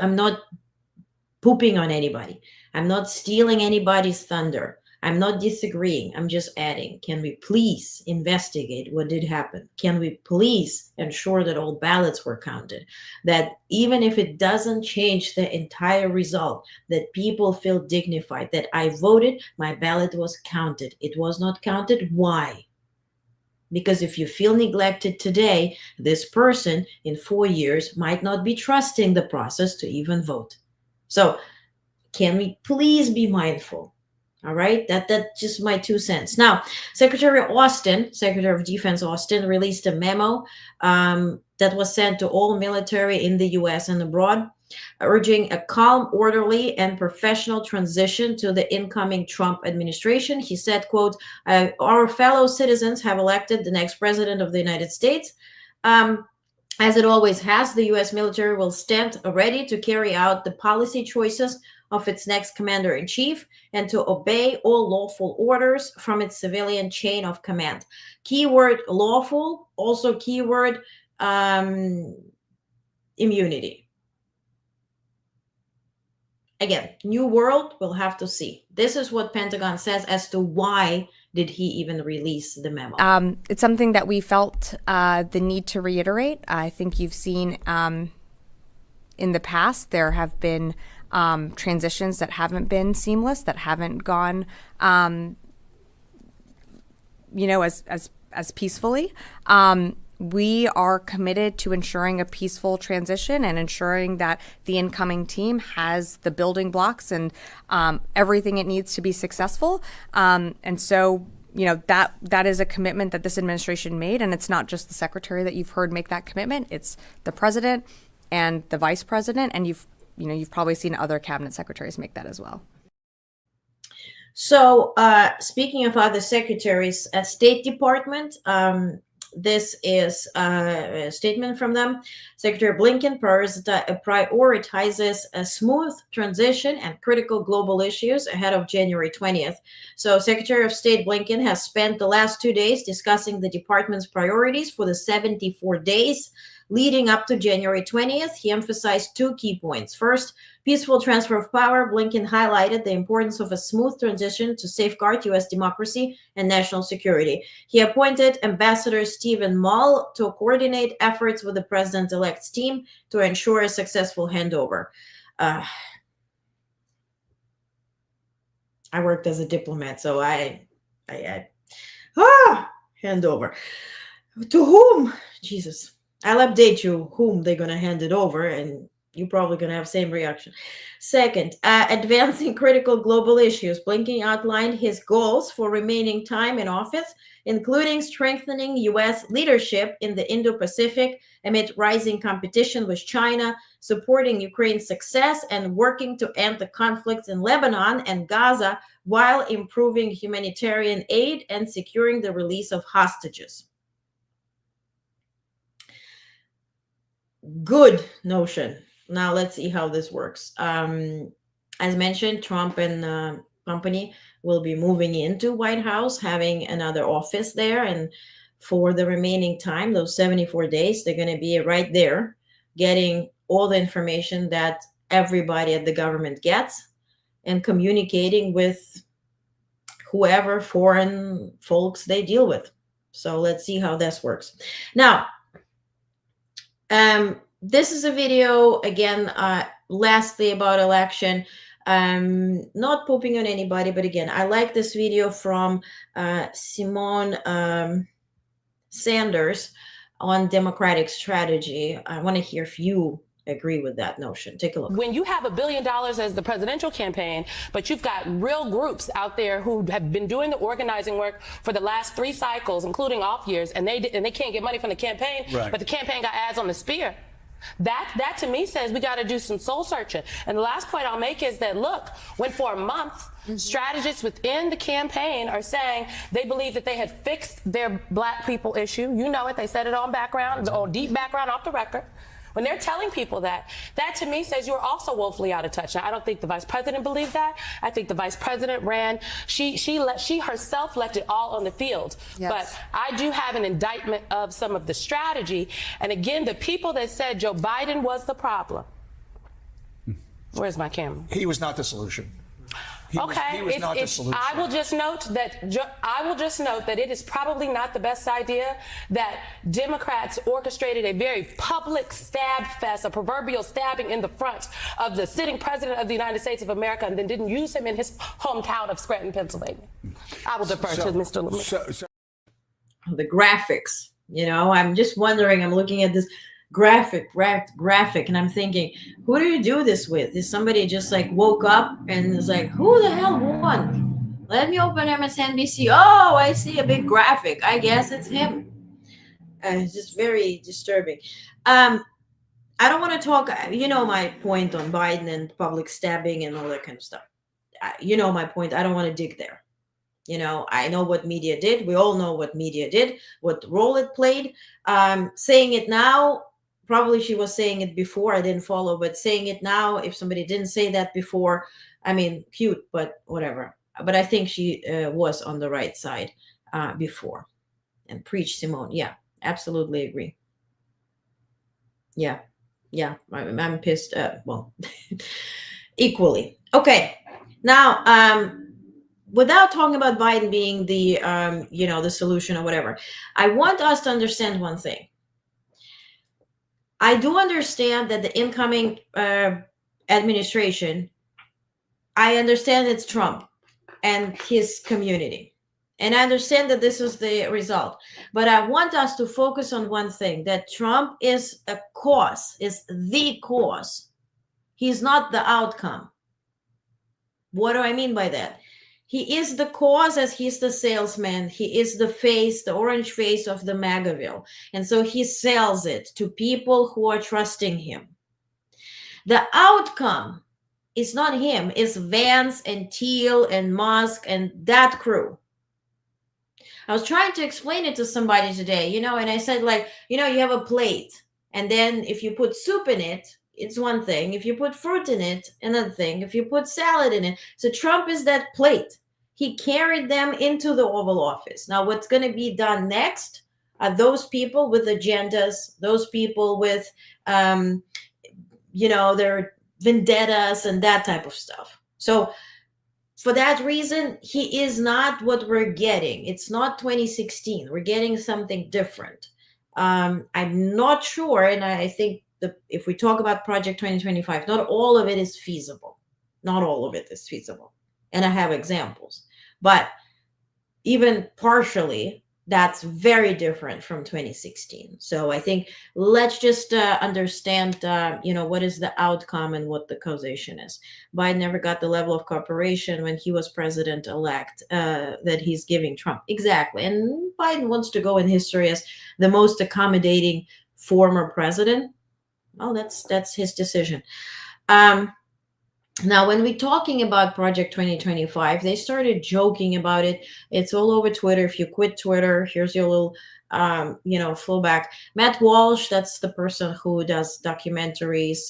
pooping on anybody. I'm not stealing anybody's thunder. I'm not disagreeing. I'm just adding. Can we please investigate what did happen? Can we please ensure that all ballots were counted? That even if it doesn't change the entire result, that people feel dignified, that I voted, my ballot was counted. It was not counted. Why? Because if you feel neglected today, this person in 4 years might not be trusting the process to even vote. So can we please be mindful? All right, that's just my 2 cents. Now, Secretary of Defense Austin, released a memo that was sent to all military in the U.S. and abroad, urging a calm, orderly, and professional transition to the incoming Trump administration. He said, quote, our fellow citizens have elected the next president of the United States. As it always has, the U.S. military will stand ready to carry out the policy choices of its next commander-in-chief and to obey all lawful orders from its civilian chain of command. Keyword lawful, also keyword immunity. Again, new world, we'll have to see. This is what Pentagon says as to why did he even release the memo. It's something that we felt the need to reiterate. I think you've seen in the past there have been transitions that haven't been seamless, that haven't gone, as peacefully. We are committed to ensuring a peaceful transition and ensuring that the incoming team has the building blocks and everything it needs to be successful. And so, that is a commitment that this administration made. And it's not just the secretary that you've heard make that commitment. It's the president and the vice president. And you've probably seen other cabinet secretaries make that as well. So speaking of other secretaries, State Department, this is a statement from them. Secretary Blinken prioritizes a smooth transition and critical global issues ahead of January 20th. So Secretary of State Blinken has spent the last 2 days discussing the department's priorities for the 74 days leading up to January 20th. He emphasized 2 key points. First, peaceful transfer of power. Blinken highlighted the importance of a smooth transition to safeguard U.S. democracy and national security. He appointed Ambassador Stephen Mull to coordinate efforts with the president-elect's team to ensure a successful handover. I worked as a diplomat, so handover. To whom? Jesus. I'll update you whom they're going to hand it over, and you're probably going to have same reaction. Second, advancing critical global issues. Blinken outlined his goals for remaining time in office, including strengthening U.S. leadership in the Indo-Pacific amid rising competition with China, supporting Ukraine's success, and working to end the conflicts in Lebanon and Gaza while improving humanitarian aid and securing the release of hostages. Good notion. Now let's see how this works. As mentioned, Trump and company will be moving into White House, having another office there. And for the remaining time, those 74 days, they're going to be right there getting all the information that everybody at the government gets and communicating with whoever foreign folks they deal with. So let's see how this works. Now, this is a video again, lastly about election. Not pooping on anybody, but again, I like this video from Simone Sanders on democratic strategy. I want to hear if you agree with that notion. Take a look. When you have $1 billion as the presidential campaign, but you've got real groups out there who have been doing the organizing work for the last 3 cycles, including off years, and they can't get money from the campaign, right. But the campaign got ads on the spear. That to me says we got to do some soul searching. And the last point I'll make is that, look, when for a month, strategists within the campaign are saying they believe that they had fixed their black people issue. You know it. They said it on background, on deep background off the record. When they're telling people that to me says you're also woefully out of touch. Now, I don't think the vice president believed that. I think the vice president ran, she herself left it all on the field. Yes. But I do have an indictment of some of the strategy. And again, the people that said Joe Biden was the problem. Where's my camera? He was not the solution. He was not the solution. I will just note that it is probably not the best idea that Democrats orchestrated a very public stab fest, a proverbial stabbing in the front of the sitting president of the United States of America, and then didn't use him in his hometown of Scranton, Pennsylvania. I will defer to Mr. Lemire. The graphics, I'm just wondering, I'm looking at this graphic, and I'm thinking, who do you do this with? Is somebody just like woke up and is like, who the hell won? Let me open MSNBC. Oh, I see a big graphic. I guess it's him. It's just very disturbing. I don't want to talk, my point on Biden and public stabbing and all that kind of stuff. My point. I don't want to dig there. I know what media did. We all know what media did, what role it played. Saying it now, probably she was saying it before. I didn't follow, but saying it now, if somebody didn't say that before, I mean, cute, but whatever. But I think she was on the right side before. And preach, Simone. Yeah, absolutely agree. Yeah, I'm pissed. Well, equally. Okay, now, without talking about Biden being the, the solution or whatever, I want us to understand one thing. I do understand that the incoming administration, I understand it's Trump and his community. And I understand that this is the result. But I want us to focus on one thing, that Trump is a cause, is the cause. He's not the outcome. What do I mean by that? He is the cause as he's the salesman. He is the face, the orange face of the MAGAville. And so he sells it to people who are trusting him. The outcome is not him. It's Vance and Thiel and Musk and that crew. I was trying to explain it to somebody today, and I said, you have a plate. And then if you put soup in it, it's one thing. If you put fruit in it, another thing. If you put salad in it. So Trump is that plate. He carried them into the Oval Office. Now, what's going to be done next are those people with agendas, those people with, their vendettas and that type of stuff. So for that reason, he is not what we're getting. It's not 2016. We're getting something different. I'm not sure, and I think if we talk about Project 2025, not all of it is feasible. Not all of it is feasible. And I have examples. But even partially, that's very different from 2016. So I think let's just understand, what is the outcome and what the causation is. Biden never got the level of cooperation when he was president-elect that he's giving Trump. Exactly. And Biden wants to go in history as the most accommodating former president. Well, that's his decision. Now, when we're talking about Project 2025, they started joking about it. It's all over Twitter. If you quit Twitter, here's your little, flowback. Matt Walsh, that's the person who does documentaries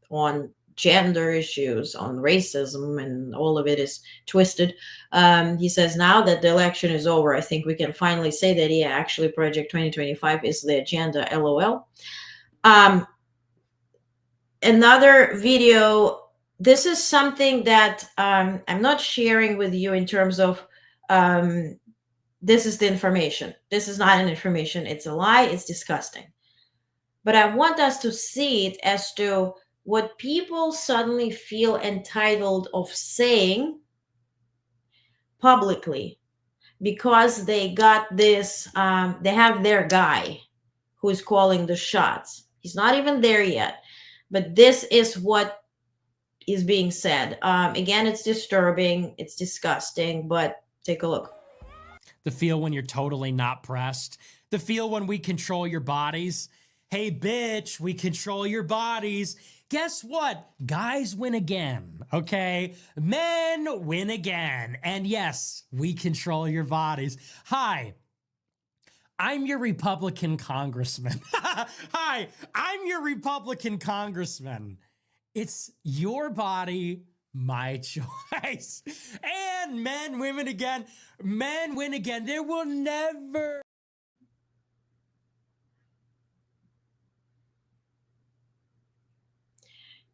on gender issues, on racism, and all of it is twisted. He says now that the election is over, I think we can finally say that, yeah, actually Project 2025 is the agenda, LOL. Another video this is something that I'm not sharing with you in terms of this is the information. This is not an information. It's a lie. It's disgusting. But I want us to see it as to what people suddenly feel entitled of saying publicly because they got this, they have their guy who is calling the shots. He's not even there yet. But this is what is being said. Again, it's disturbing. It's disgusting, but take a look. The feel when you're totally not pressed. The feel when we control your bodies. Hey, bitch, we control your bodies. Guess what? Guys win again, okay? Men win again. And yes, we control your bodies. Hi, I'm your Republican congressman. Hi, I'm your Republican congressman. It's your body, my choice. And men, women again. Men win again. There will never...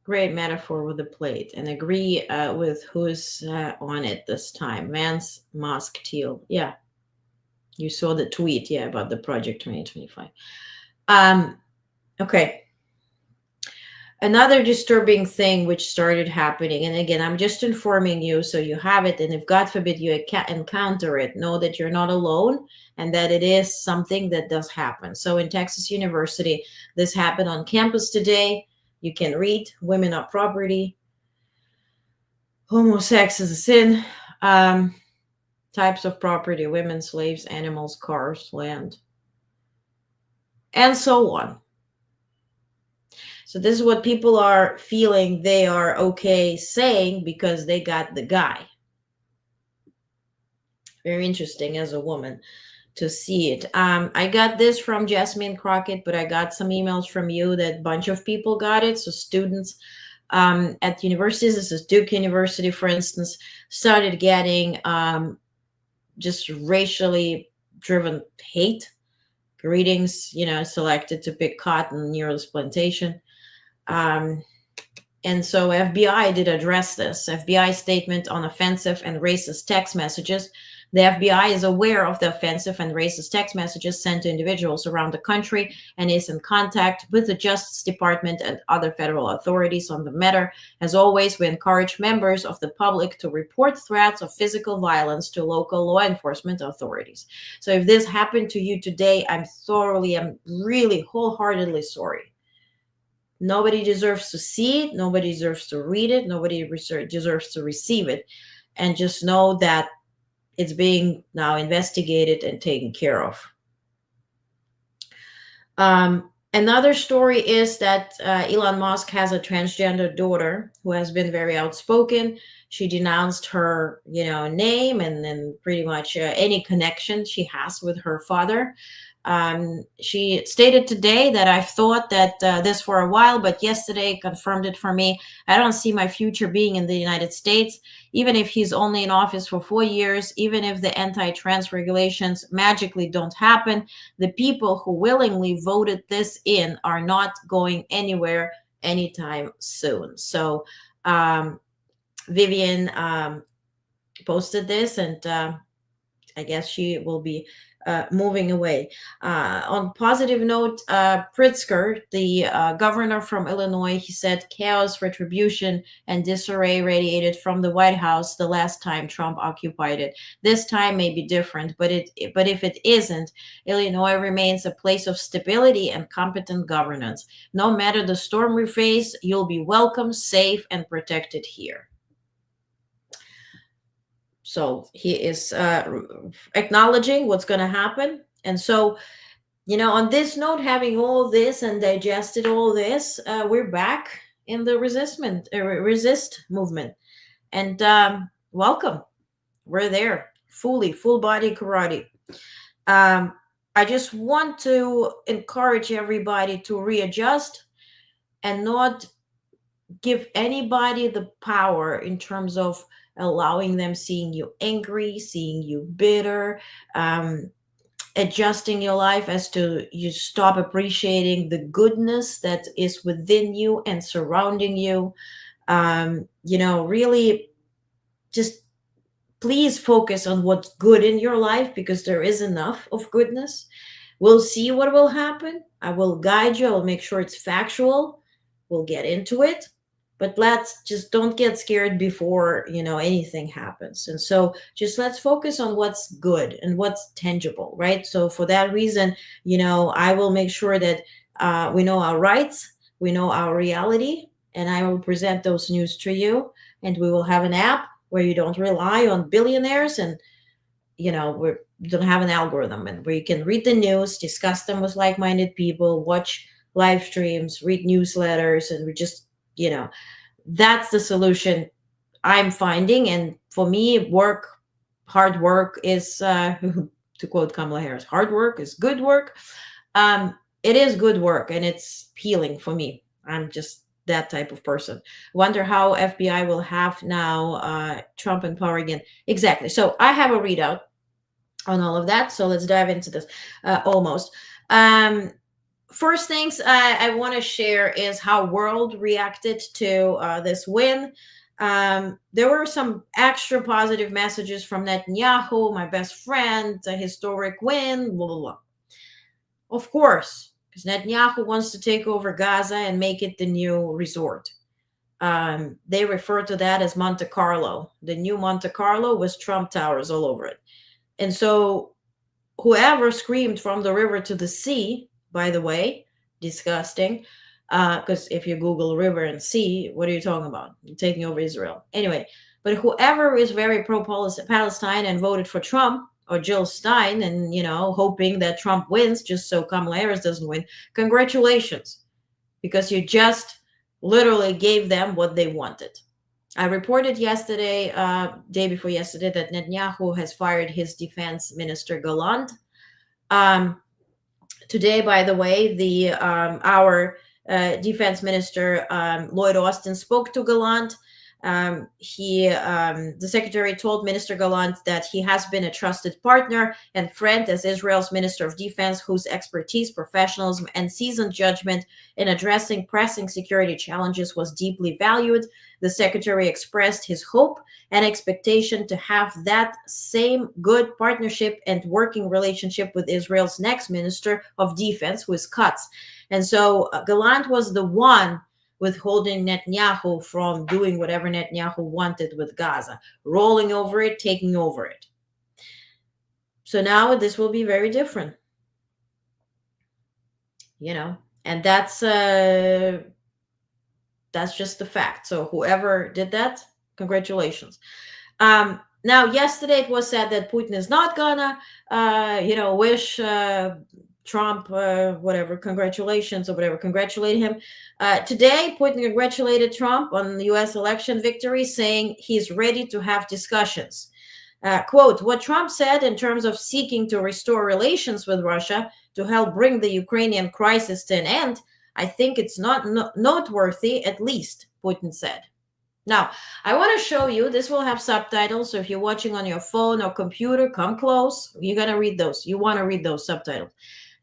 Great metaphor with the plate, and agree with who's on it this time. Vance, Musk, Teal. Yeah, you saw the tweet, yeah, about the Project 2025. Okay. Another disturbing thing which started happening, and again, I'm just informing you so you have it, and if God forbid you encounter it, know that you're not alone and that it is something that does happen. So in Texas University, this happened on campus today. You can read, women are property, homosex is a sin, types of property, women, slaves, animals, cars, land, and so on. So this is what people are feeling they are okay saying because they got the guy. Very interesting as a woman to see it. I got this from Jasmine Crockett, but I got some emails from you that a bunch of people got it. So students at universities, this is Duke University, for instance, started getting just racially driven hate. Greetings, selected to pick cotton near this plantation. And so FBI did address this. FBI statement on offensive and racist text messages. The FBI is aware of the offensive and racist text messages sent to individuals around the country and is in contact with the Justice Department and other federal authorities on the matter. As always, we encourage members of the public to report threats of physical violence to local law enforcement authorities. So if this happened to you today, I'm really wholeheartedly sorry. Nobody deserves to see it. Nobody deserves to read it. Nobody deserves to receive it. And just know that it's being now investigated and taken care of. Another story is that Elon Musk has a transgender daughter who has been very outspoken. She denounced her, name and then pretty much any connection she has with her father. She stated today that I've thought that this for a while, but yesterday confirmed it for me. I don't see my future being in the United States, even if he's only in office for 4 years, even if the anti-trans regulations magically don't happen. The people who willingly voted this in are not going anywhere anytime soon. So Vivian posted this, and I guess she will be moving away. On positive note, Pritzker, the governor from Illinois, he said chaos, retribution, and disarray radiated from the White House the last time Trump occupied it. This time may be different, but if it isn't, Illinois remains a place of stability and competent governance. No matter the storm we face, you'll be welcome, safe, and protected here. So he is acknowledging what's going to happen. And so, on this note, having all this and digested all this, we're back in the resist movement. And welcome. We're there. Full body karate. I just want to encourage everybody to readjust and not give anybody the power in terms of allowing them seeing you angry, seeing you bitter, adjusting your life as to you stop appreciating the goodness that is within you and surrounding you. really just please focus on what's good in your life, because there is enough of goodness. We'll see what will happen. I will guide you. I'll make sure it's factual. We'll get into it. But let's just don't get scared before, anything happens. And so just let's focus on what's good and what's tangible, right? So for that reason, I will make sure that we know our rights, we know our reality, and I will present those news to you. And we will have an app where you don't rely on billionaires, and we don't have an algorithm, and where you can read the news, discuss them with like-minded people, watch live streams, read newsletters, and we just, that's the solution I'm finding. And for me, hard work is, to quote Kamala Harris, hard work is good work. It is good work, and it's healing for me. I'm just that type of person. Wonder how FBI will have now Trump in power again. Exactly. So I have a readout on all of that. So let's dive into this almost. First things I want to share is how world reacted to this win. There were some extra positive messages from Netanyahu, my best friend, a historic win, blah, blah, blah. Of course, because Netanyahu wants to take over Gaza and make it the new resort. They refer to that as Monte Carlo. The new Monte Carlo with Trump towers all over it. And so whoever screamed from the river to the sea, by the way, disgusting, because if you Google river and sea, what are you talking about? You're taking over Israel. Anyway, but whoever is very pro-Palestine and voted for Trump or Jill Stein and, hoping that Trump wins just so Kamala Harris doesn't win, congratulations, because you just literally gave them what they wanted. I reported yesterday, day before yesterday, that Netanyahu has fired his defense minister Gallant. Today, by the way, our defense minister Lloyd Austin spoke to Gallant. The secretary told Minister Gallant that he has been a trusted partner and friend as Israel's Minister of Defense, whose expertise, professionalism, and seasoned judgment in addressing pressing security challenges was deeply valued. The secretary expressed his hope and expectation to have that same good partnership and working relationship with Israel's next Minister of Defense, who is Katz. And so Gallant was the one withholding Netanyahu from doing whatever Netanyahu wanted with Gaza, rolling over it, taking over it. So now this will be very different, and that's just the fact. So whoever did that, congratulations. Now, yesterday it was said that Putin is not gonna, wish Trump, whatever, congratulations or whatever, congratulate him. Today, Putin congratulated Trump on the U.S. election victory, saying he's ready to have discussions. Quote, what Trump said in terms of seeking to restore relations with Russia to help bring the Ukrainian crisis to an end, I think it's not noteworthy, at least, Putin said. Now, I want to show you, this will have subtitles, so if you're watching on your phone or computer, come close. You're going to read those. You want to read those subtitles.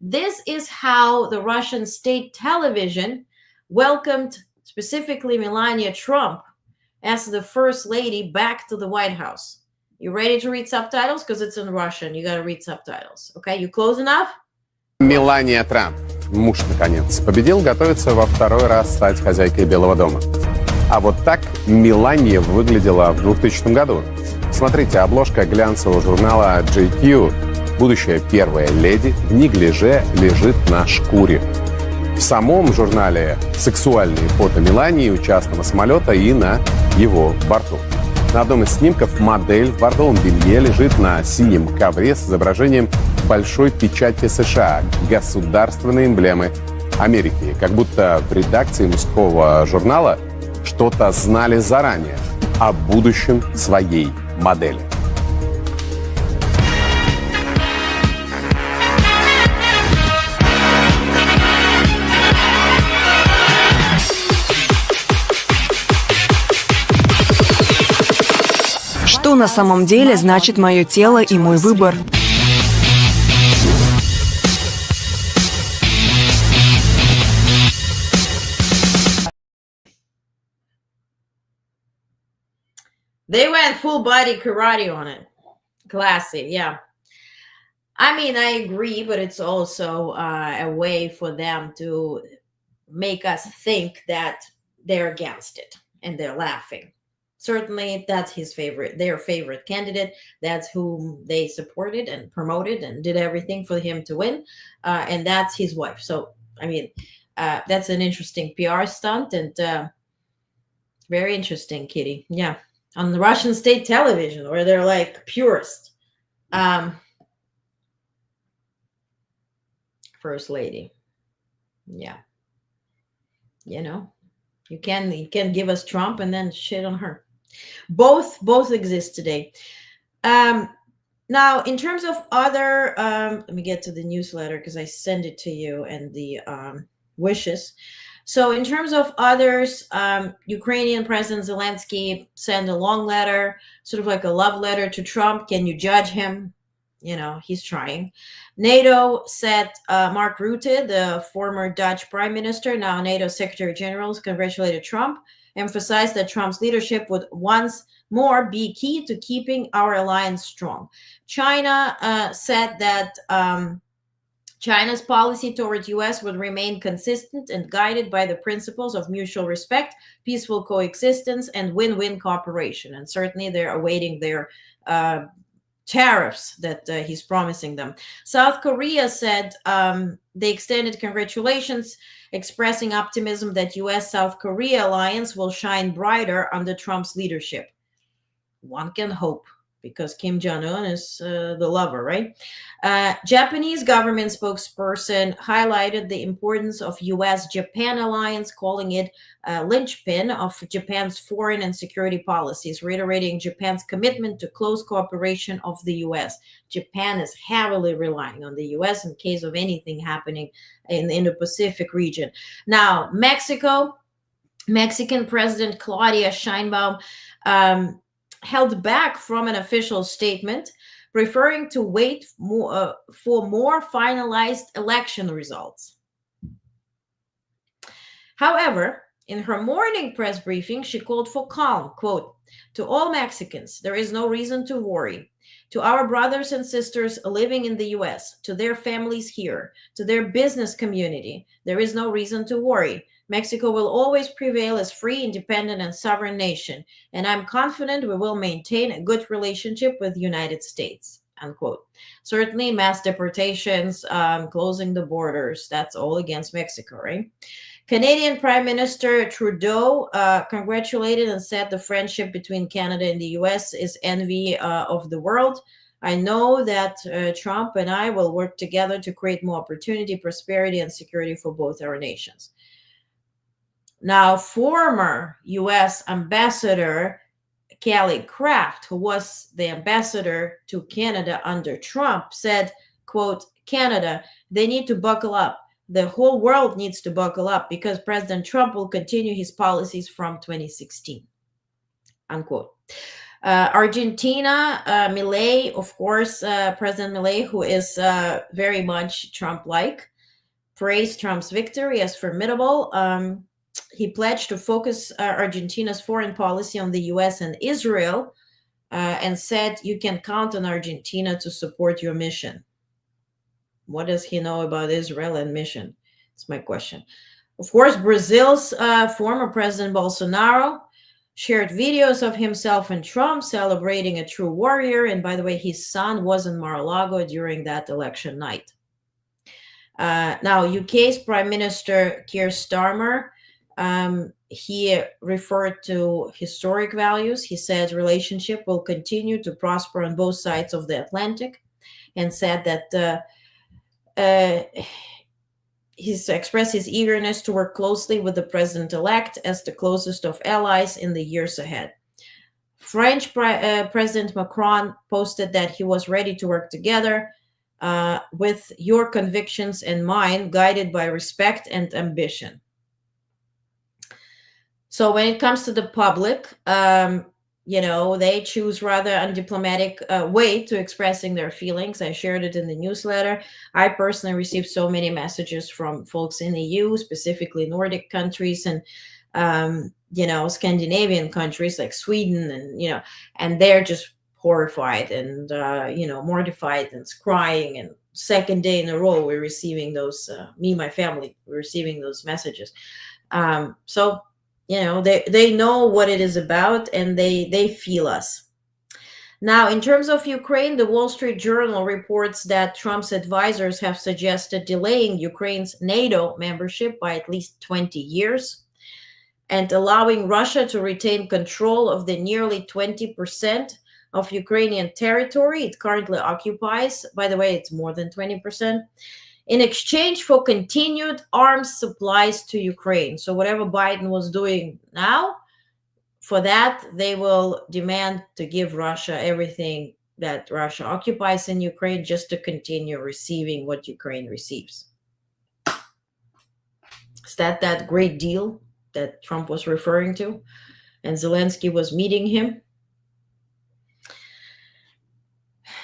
This is how the Russian state television welcomed specifically Melania Trump as the first lady back to the White House. You ready to read subtitles? Because it's in Russian. You got to read subtitles. Okay, you close enough? Мелания Трамп, муж, наконец, победил, готовится во второй раз стать хозяйкой Белого дома. А вот так Мелания выглядела в 2000 году. Смотрите, обложка глянцевого журнала GQ. Будущая первая леди в неглиже лежит на шкуре. В самом журнале сексуальные фото Мелании у частного самолета и на его борту. На одном из снимков модель в бордовом белье лежит на синем ковре с изображением большой печати США, государственной эмблемы Америки. Как будто в редакции мужского журнала что-то знали заранее о будущем своей модели. Что на самом деле значит мое тело и мой выбор? They went full body karate on it. Classy, yeah. I mean, I agree, but it's also a way for them to make us think that they're against it and they're laughing. Certainly, that's their favorite candidate. That's whom they supported and promoted and did everything for him to win. And that's his wife. So, I mean, that's an interesting PR stunt and very interesting, Kitty. Yeah. On the Russian state television, where they're like purist. First lady. Yeah. You know, you can give us Trump and then shit on her. Both exist today. Now, in terms of other, let me get to the newsletter because I send it to you and the wishes. So in terms of others, Ukrainian President Zelensky sent a long letter, sort of like a love letter to Trump. Can you judge him? You know, he's trying. NATO said Mark Rutte, the former Dutch prime minister, now NATO secretary general, congratulated Trump, emphasized that Trump's leadership would once more be key to keeping our alliance strong. China said that China's policy toward U.S. would remain consistent and guided by the principles of mutual respect, peaceful coexistence, and win-win cooperation. And certainly they're awaiting their tariffs that he's promising them. South Korea said they extended congratulations, expressing optimism that U.S.-South Korea alliance will shine brighter under Trump's leadership. One can hope, because Kim Jong-un is the lover, right? Japanese government spokesperson highlighted the importance of U.S.-Japan alliance, calling it a linchpin of Japan's foreign and security policies, reiterating Japan's commitment to close cooperation of the U.S. Japan is heavily relying on the U.S. in case of anything happening in the Indo-Pacific region. Now, Mexican President Claudia Sheinbaum held back from an official statement, preferring to wait for more finalized election results. However, in her morning press briefing, she called for calm, quote, "To all Mexicans, there is no reason to worry. To our brothers and sisters living in the U.S., to their families here, to their business community, there is no reason to worry. Mexico will always prevail as free, independent, and sovereign nation, and I'm confident we will maintain a good relationship with the United States," unquote. Certainly, mass deportations, closing the borders, that's all against Mexico, right? Canadian Prime Minister Trudeau congratulated and said the friendship between Canada and the U.S. is envy of the world. I know that Trump and I will work together to create more opportunity, prosperity, and security for both our nations. Now, former U.S. Ambassador Kelly Craft, who was the ambassador to Canada under Trump, said, quote, "Canada, they need to buckle up. The whole world needs to buckle up because President Trump will continue his policies from 2016, unquote. Argentina, Milei, of course, President Milei, who is very much Trump-like, praised Trump's victory as formidable. He pledged to focus Argentina's foreign policy on the U.S. and Israel and said, "You can count on Argentina to support your mission." What does he know about Israel and mission? That's my question. Of course, Brazil's former President Bolsonaro shared videos of himself and Trump celebrating a true warrior. And by the way, his son was in Mar-a-Lago during that election night. Now, UK's Prime Minister Keir Starmer, he referred to historic values. He said relationship will continue to prosper on both sides of the Atlantic, and said that he's expressed his eagerness to work closely with the president-elect as the closest of allies in the years ahead. French President Macron posted that he was ready to work together with your convictions and mine, guided by respect and ambition. So when it comes to the public, they choose rather undiplomatic way to expressing their feelings. I shared it in the newsletter. I personally received so many messages from folks in the EU, specifically Nordic countries, and Scandinavian countries like Sweden, and they're just horrified and mortified and crying. And second day in a row, we're receiving those. Me, my family, we're receiving those messages. So they know what it is about, and they feel us. Now, in terms of Ukraine, the Wall Street Journal reports that Trump's advisors have suggested delaying Ukraine's NATO membership by at least 20 years and allowing Russia to retain control of the nearly 20% of Ukrainian territory it currently occupies. By the way, it's more than 20%. In exchange for continued arms supplies to Ukraine. So whatever Biden was doing now, for that, they will demand to give Russia everything that Russia occupies in Ukraine just to continue receiving what Ukraine receives. Is that great deal that Trump was referring to? And Zelensky was meeting him.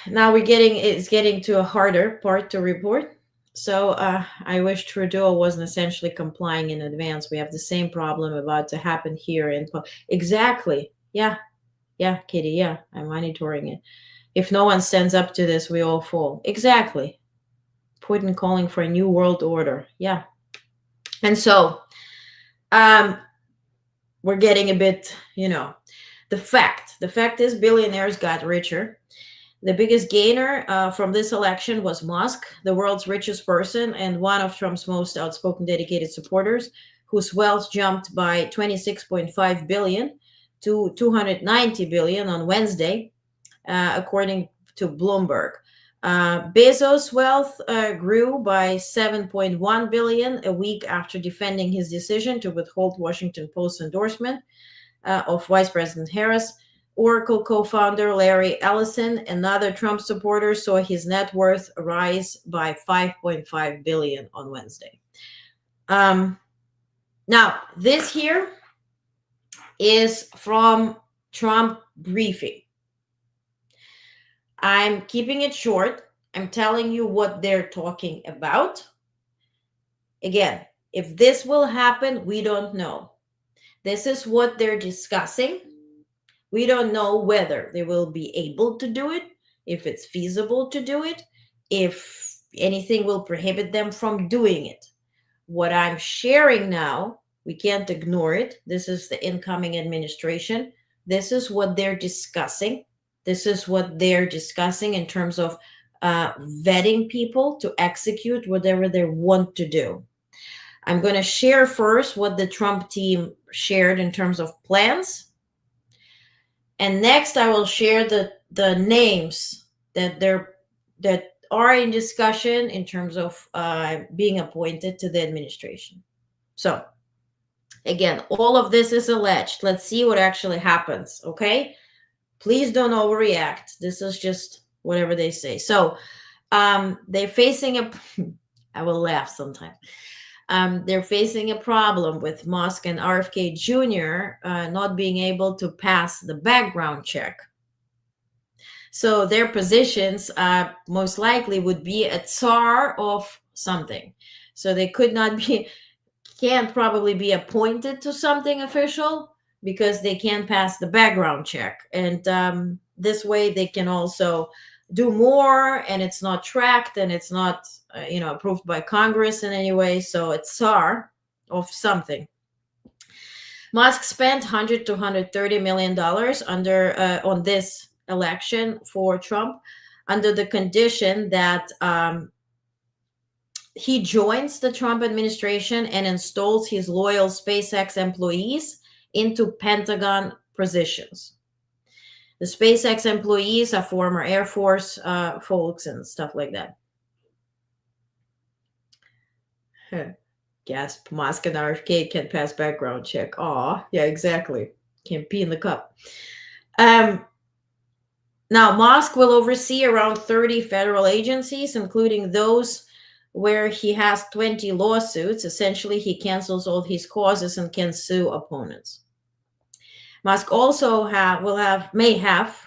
Now it's getting to a harder part to report. So I wish Trudeau wasn't essentially complying in advance. We have the same problem about to happen here. Exactly. Yeah, Kitty. Yeah, I'm monitoring it. If no one stands up to this, we all fall. Exactly. Putin calling for a new world order. Yeah. And so we're getting a bit, the fact is billionaires got richer. The biggest gainer from this election was Musk, the world's richest person and one of Trump's most outspoken dedicated supporters, whose wealth jumped by 26.5 billion to 290 billion on Wednesday, according to Bloomberg. Bezos' wealth grew by 7.1 billion a week after defending his decision to withhold Washington Post's endorsement of Vice President Harris. Oracle co-founder Larry Ellison, another Trump supporter, saw his net worth rise by 5.5 billion on Wednesday. Now, this here is from Trump briefing. I'm keeping it short. I'm telling you what they're talking about. Again, if this will happen, we don't know. This is what they're discussing. We don't know whether they will be able to do it, if it's feasible to do it, if anything will prohibit them from doing it. What I'm sharing now, we can't ignore it. This is the incoming administration. This is what they're discussing. This is what they're discussing in terms of vetting people to execute whatever they want to do. I'm going to share first what the Trump team shared in terms of plans. And next, I will share the names that are in discussion in terms of being appointed to the administration. So, again, all of this is alleged. Let's see what actually happens, okay? Please don't overreact. This is just whatever they say. So, they're facing I will laugh sometimes. They're facing a problem with Musk and RFK Jr. Not being able to pass the background check. So their positions most likely would be a czar of something. So they can't probably be appointed to something official because they can't pass the background check. And this way they can also do more, and it's not tracked, and it's not approved by Congress in any way. So it's czar of something. Musk spent $100 to $130 million on this election for Trump, under the condition that he joins the Trump administration and installs his loyal SpaceX employees into Pentagon positions. The SpaceX employees are former Air Force folks and stuff like that. Gasp, Musk and RFK can't pass background check. Aw, yeah, exactly. Can't pee in the cup. Now, Musk will oversee around 30 federal agencies, including those where he has 20 lawsuits. Essentially, he cancels all his causes and can sue opponents. Musk also may have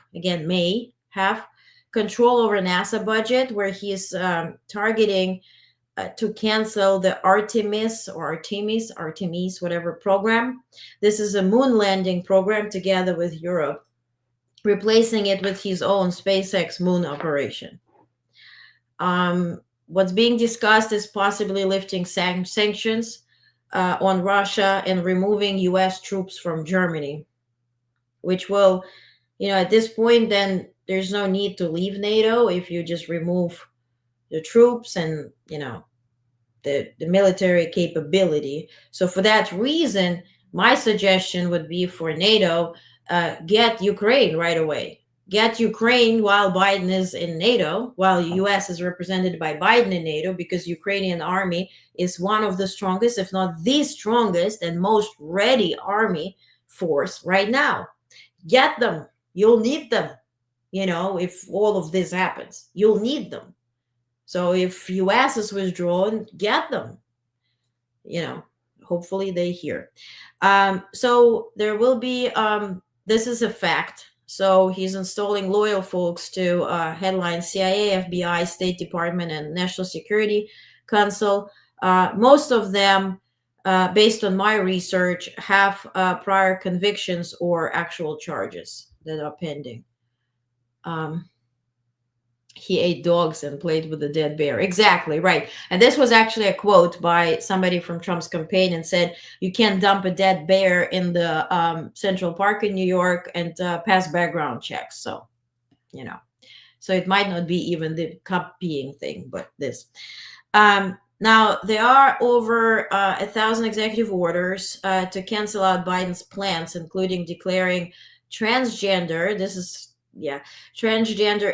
control over NASA budget, where he is targeting to cancel the Artemis, whatever program. This is a moon landing program together with Europe, replacing it with his own SpaceX moon operation. What's being discussed is possibly lifting sanctions on Russia and removing US troops from Germany, which will, at this point, then there's no need to leave NATO if you just remove the troops and, the military capability. So for that reason, my suggestion would be for NATO, get Ukraine right away. Get Ukraine while Biden is in NATO, while the US is represented by Biden in NATO, because Ukrainian army is one of the strongest, if not the strongest and most ready army force right now. Get them. You'll need them. If all of this happens, you'll need them. So if US is withdrawn, get them. Hopefully they hear. So there will be, this is a fact. So he's installing loyal folks to headline CIA, FBI, State Department, and National Security Council. Most of them, based on my research, have prior convictions or actual charges that are pending. He ate dogs and played with a dead bear. Exactly, right. And this was actually a quote by somebody from Trump's campaign, and said, you can't dump a dead bear in the Central Park in New York and pass background checks. So, so it might not be even the copying thing, but this. Now, there are over 1,000 executive orders to cancel out Biden's plans, including declaring transgender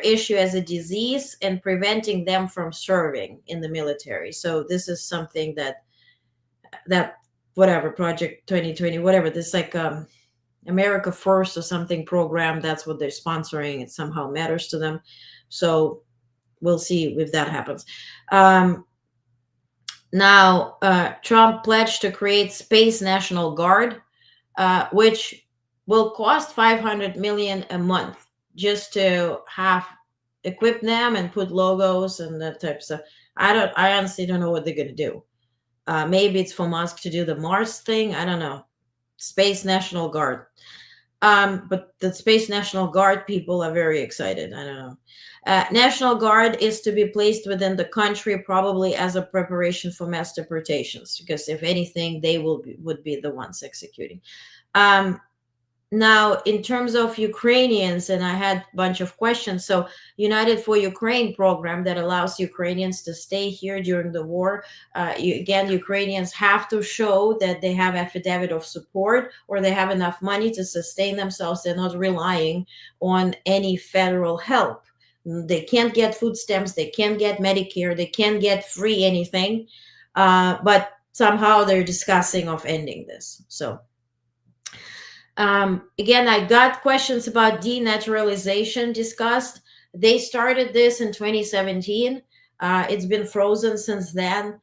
issue as a disease and preventing them from serving in the military. So this is something that whatever, Project 2020, whatever, this like America First or something program, that's what they're sponsoring. It somehow matters to them. So we'll see if that happens. Now, Trump pledged to create Space National Guard, which will cost $500 million a month, just to equip them and put logos and that type of stuff. I honestly don't know what they're going to do. Maybe it's for Musk to do the Mars thing. I don't know. Space National Guard. But the Space National Guard people are very excited. I don't know. National Guard is to be placed within the country, probably as a preparation for mass deportations, because if anything, they would be the ones executing. Now, in terms of Ukrainians, and I had a bunch of questions. So United for Ukraine program that allows Ukrainians to stay here during the war. Ukrainians have to show that they have affidavit of support or they have enough money to sustain themselves. They're not relying on any federal help. They can't get food stamps. They can't get Medicare. They can't get free anything. But somehow they're discussing of ending this. So. Again, I got questions about denaturalization discussed. They started this in 2017. It's been frozen since then.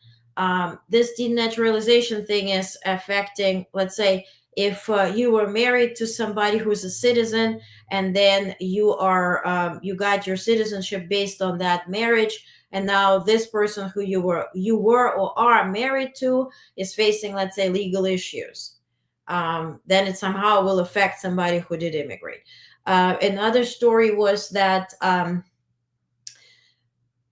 This denaturalization thing is affecting, let's say, if you were married to somebody who's a citizen, and then you got your citizenship based on that marriage, and now this person who you were or are married to is facing, let's say, legal issues. Then it somehow will affect somebody who did immigrate. Another story was that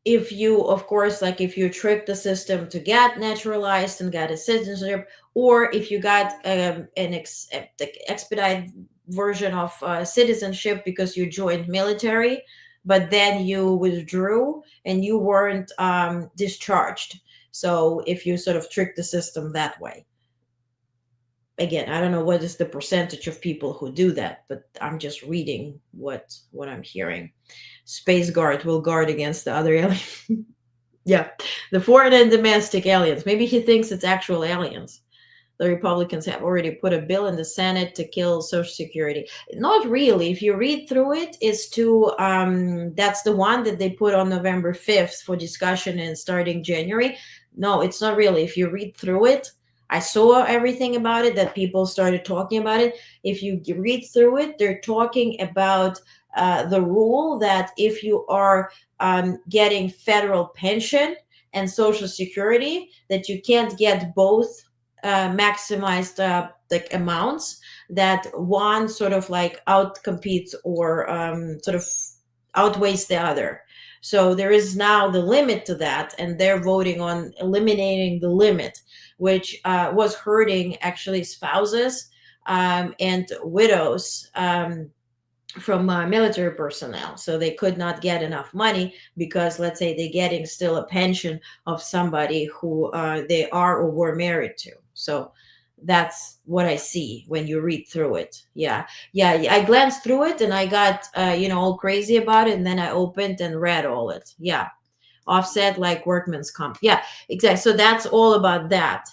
if you trick the system to get naturalized and get a citizenship, or if you got an expedited version of citizenship because you joined military, but then you withdrew and you weren't discharged. So if you sort of trick the system that way. Again, I don't know what is the percentage of people who do that, but I'm just reading what I'm hearing. Space Guard will guard against the other aliens. Yeah, the foreign and domestic aliens. Maybe he thinks it's actual aliens. The Republicans have already put a bill in the Senate to kill Social Security. Not really. If you read through it, it's that's the one that they put on November 5th for discussion and starting January. No, it's not really. If you read through it, I saw everything about it, that people started talking about it. If you read through it, they're talking about the rule that if you are getting federal pension and Social Security, that you can't get both maximized like amounts, that one sort of like outcompetes or sort of outweighs the other. So there is now the limit to that, and they're voting on eliminating the limit, which was hurting actually spouses and widows from military personnel. So they could not get enough money because, let's say, they're getting still a pension of somebody who they are or were married to. So that's what I see when you read through it. Yeah. I glanced through it and I got, all crazy about it. And then I opened and read all it. Yeah. Offset like workman's comp. Yeah, exactly. So that's all about that.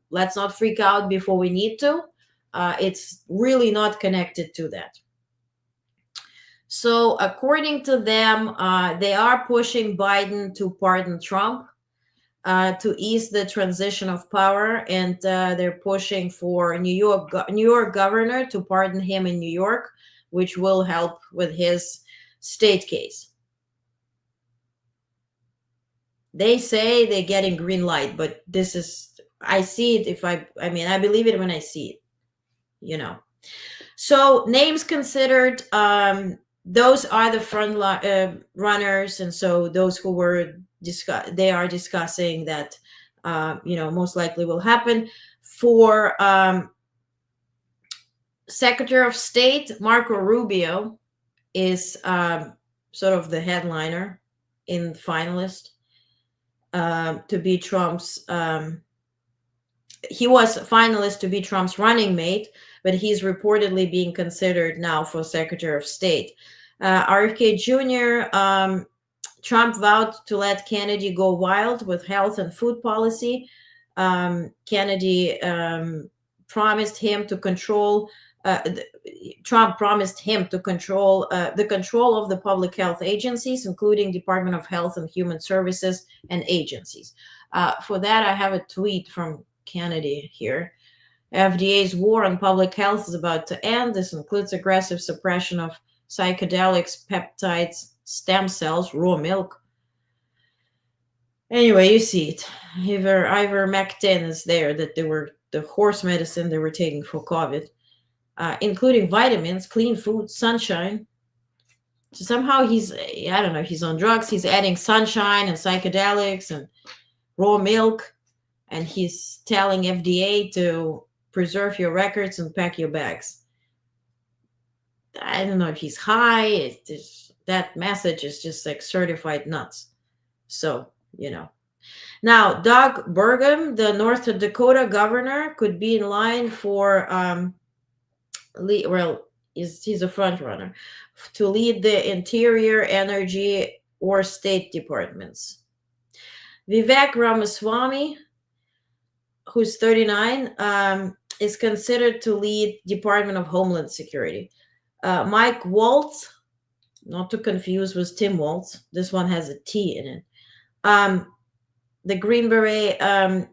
Let's not freak out before we need to. It's really not connected to that. So according to them, they are pushing Biden to pardon Trump, to ease the transition of power, and they're pushing for New York governor to pardon him in New York, which will help with his state case. They say they're getting green light, but this is, I see it I believe it when I see it, So names considered, those are the front runners, and so those who were they are discussing that, most likely will happen. For Secretary of State, Marco Rubio is sort of the headliner in finalist to be Trump's. He was a finalist to be Trump's running mate, but he's reportedly being considered now for Secretary of State. RFK Jr., Trump vowed to let Kennedy go wild with health and food policy. Kennedy promised him to control, Trump promised him to control the control of the public health agencies, including Department of Health and Human Services and agencies. For that, I have a tweet from Kennedy here. FDA's war on public health is about to end. This includes aggressive suppression of psychedelics, peptides, stem cells, raw milk. Anyway, you see it. Ivermectin is there, that they were the horse medicine they were taking for COVID, including vitamins, clean food, sunshine. So somehow he's, I don't know if he's on drugs, he's adding sunshine and psychedelics and raw milk, and he's telling FDA to preserve your records and pack your bags. I don't know if he's high. That message is just like certified nuts. So, Now, Doug Burgum, the North Dakota governor, could be in line for, he's a front runner, to lead the Interior, Energy, or State Departments. Vivek Ramaswamy, who's 39, is considered to lead Department of Homeland Security. Mike Waltz, not to confuse with Tim Waltz, this one has a T in it. The Green Beret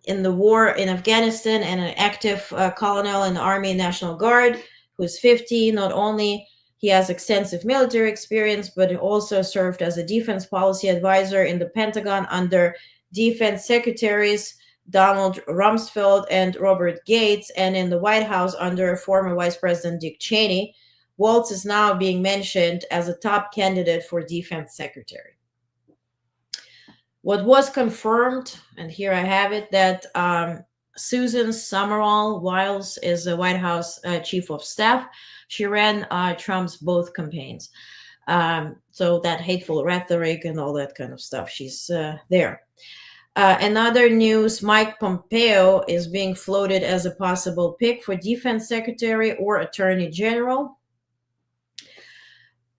in the war in Afghanistan, and an active colonel in the Army National Guard, who's 50. Not only he has extensive military experience, but he also served as a defense policy advisor in the Pentagon under Defense Secretaries Donald Rumsfeld and Robert Gates, and in the White House under former Vice President Dick Cheney. Waltz is now being mentioned as a top candidate for defense secretary. What was confirmed, and here I have it, that Susan Summerall Wiles is the White House chief of staff. She ran Trump's both campaigns. So that hateful rhetoric and all that kind of stuff, she's there. Another news, Mike Pompeo is being floated as a possible pick for defense secretary or attorney general.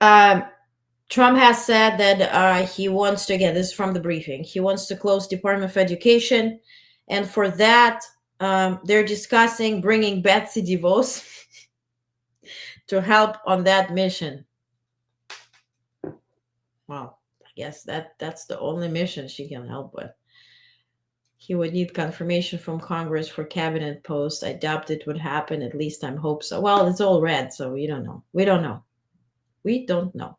Trump has said that he wants to, again, this is from the briefing, he wants to close Department of Education. And for that, they're discussing bringing Betsy DeVos to help on that mission. Well, I guess that's the only mission she can help with. He would need confirmation from Congress for cabinet post. I doubt it would happen. At least I hope so. Well, it's all red, so we don't know. We don't know.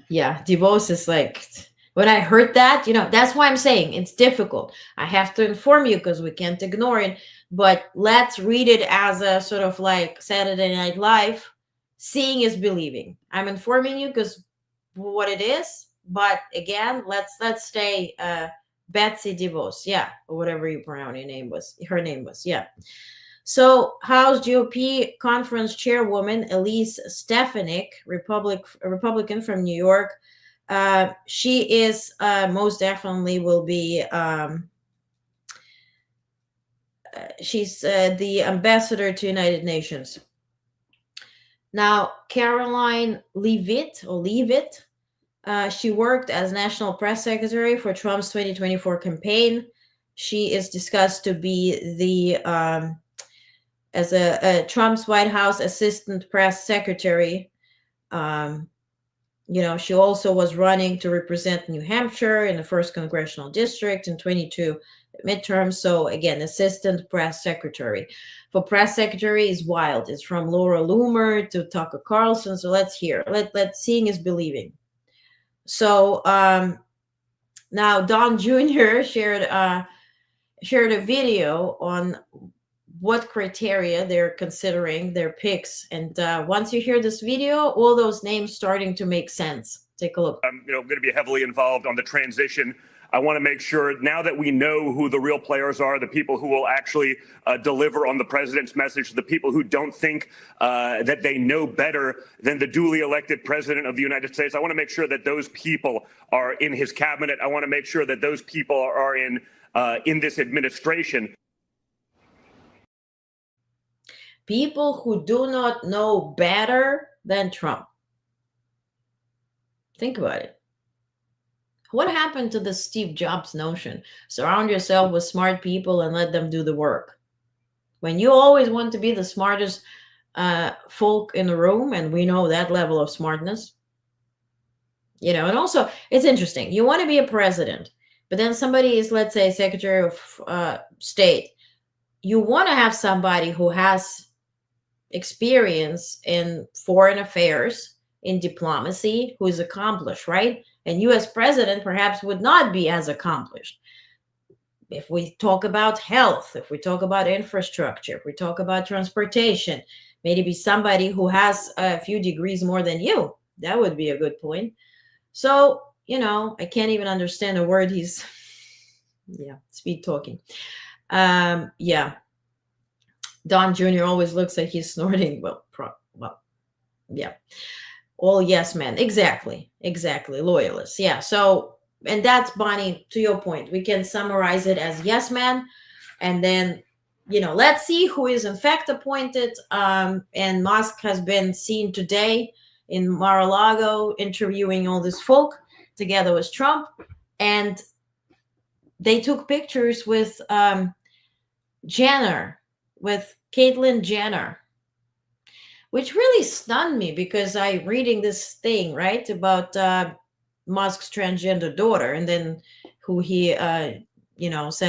Yeah, DeVos is like, When I heard that, that's why I'm saying it's difficult. I have to inform you because we can't ignore it. But let's read it as a sort of like Saturday Night Live. Seeing is believing. I'm informing you because what it is. But again, let's stay Betsy DeVos, or whatever you pronounce her name was, So House GOP conference chairwoman Elise Stefanik, Republican from New York, she is most definitely will be. She's the ambassador to United Nations. Now, Caroline Leavitt, she worked as national press secretary for Trump's 2024 campaign. She is discussed to be the as a Trump's White House assistant press secretary. She also was running to represent New Hampshire in the 1st congressional district in 22 midterms. So again, assistant press secretary. For press secretary is wild. It's from Laura Loomer to Tucker Carlson. So let's hear. Let's seeing is believing. So now Don Jr. shared a video on what criteria they're considering their picks. And once you hear this video, all those names starting to make sense. Take a look. I'm going to be heavily involved on the transition. I want to make sure now that we know who the real players are, the people who will actually deliver on the president's message, the people who don't think that they know better than the duly elected president of the United States. I want to make sure that those people are in his cabinet. I want to make sure that those people are in this administration. People who do not know better than Trump. Think about it. What happened to the Steve Jobs notion? Surround yourself with smart people and let them do the work. When you always want to be the smartest folk in the room, and we know that level of smartness, and also it's interesting. You want to be a president, but then somebody is, let's say, Secretary of State. You want to have somebody who has experience in foreign affairs, in diplomacy, who is accomplished, right? And U.S. president perhaps would not be as accomplished. If we talk about health, if we talk about infrastructure, if we talk about transportation, maybe somebody who has a few degrees more than you. That would be a good point. So, I can't even understand a word he's, speed talking. Don Jr. always looks like he's snorting. All yes men. Exactly. Loyalists. Yeah. So, and that's, Bonnie, to your point. We can summarize it as yes men. And then, let's see who is in fact appointed. And Musk has been seen today in Mar-a-Lago interviewing all this folk together with Trump. And they took pictures with Jenner, with Caitlyn Jenner, which really stunned me because I reading this thing, right, about Musk's transgender daughter, and then who he, said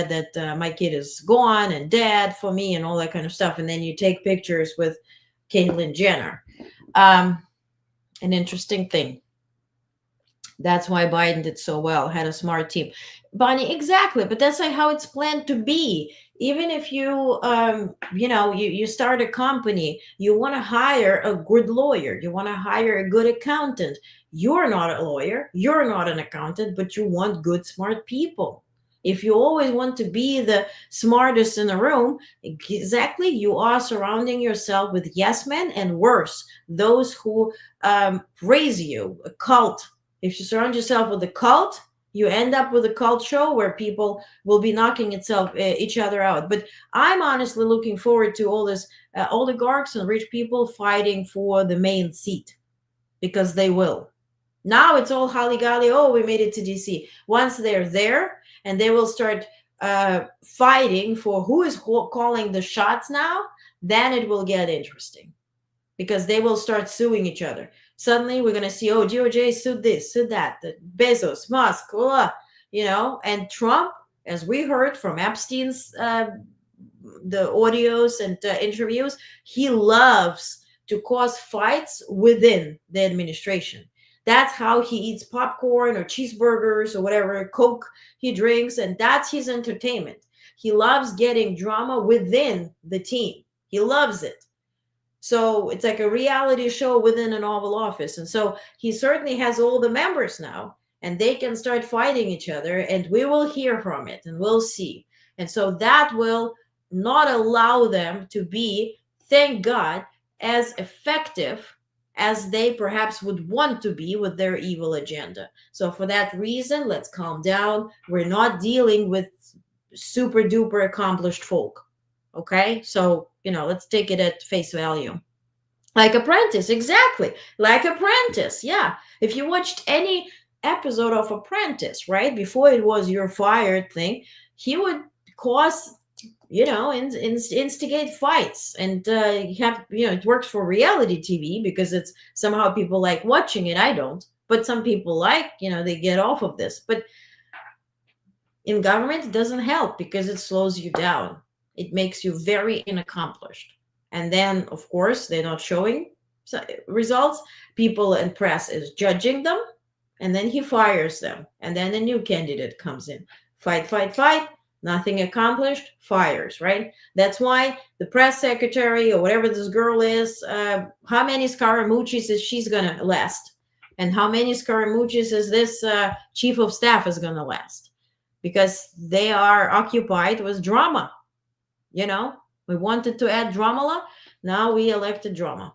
that my kid is gone and dead for me and all that kind of stuff. And then you take pictures with Caitlyn Jenner. An interesting thing. That's why Biden did so well, had a smart team. Bonnie, exactly. But that's like how it's planned to be. Even if you, you start a company, you want to hire a good lawyer. You want to hire a good accountant. You're not a lawyer. You're not an accountant, but you want good, smart people. If you always want to be the smartest in the room, exactly, you are surrounding yourself with yes men, and worse, those who raise you, a cult. If you surround yourself with a cult, you end up with a cult show where people will be knocking each other out. But I'm honestly looking forward to all this oligarchs and rich people fighting for the main seat, because they will. Now it's all holly-golly. Oh, we made it to DC. Once they're there, and they will start fighting for who is calling the shots now, then it will get interesting, because they will start suing each other. Suddenly we're going to see, DOJ sued this, sued that, Bezos, Musk, and Trump, as we heard from Epstein's, the audios and interviews, he loves to cause fights within the administration. That's how he eats popcorn or cheeseburgers or whatever Coke he drinks, and that's his entertainment. He loves getting drama within the team. He loves it. So it's like a reality show within an Oval Office. And so he certainly has all the members now, and they can start fighting each other, and we will hear from it and we'll see. And so that will not allow them to be, thank God, as effective as they perhaps would want to be with their evil agenda. So for that reason, let's calm down. We're not dealing with super duper accomplished folk. Okay, so let's take it at face value. Like Apprentice, exactly. Like Apprentice, yeah. If you watched any episode of Apprentice, right, before it was you're fired thing, he would cause, instigate fights, and it works for reality TV because it's somehow people like watching it. I don't, but some people they get off of this. But in government, it doesn't help because it slows you down. It makes you very inaccomplished. And then, of course, they're not showing results. People and press is judging them, and then he fires them. And then a new candidate comes in. Fight, nothing accomplished, fires, right? That's why the press secretary or whatever this girl is, how many Scaramucci's is she's going to last? And how many Scaramucci's is this chief of staff is going to last? Because they are occupied with drama. We wanted to add Dramala. Now we elected drama.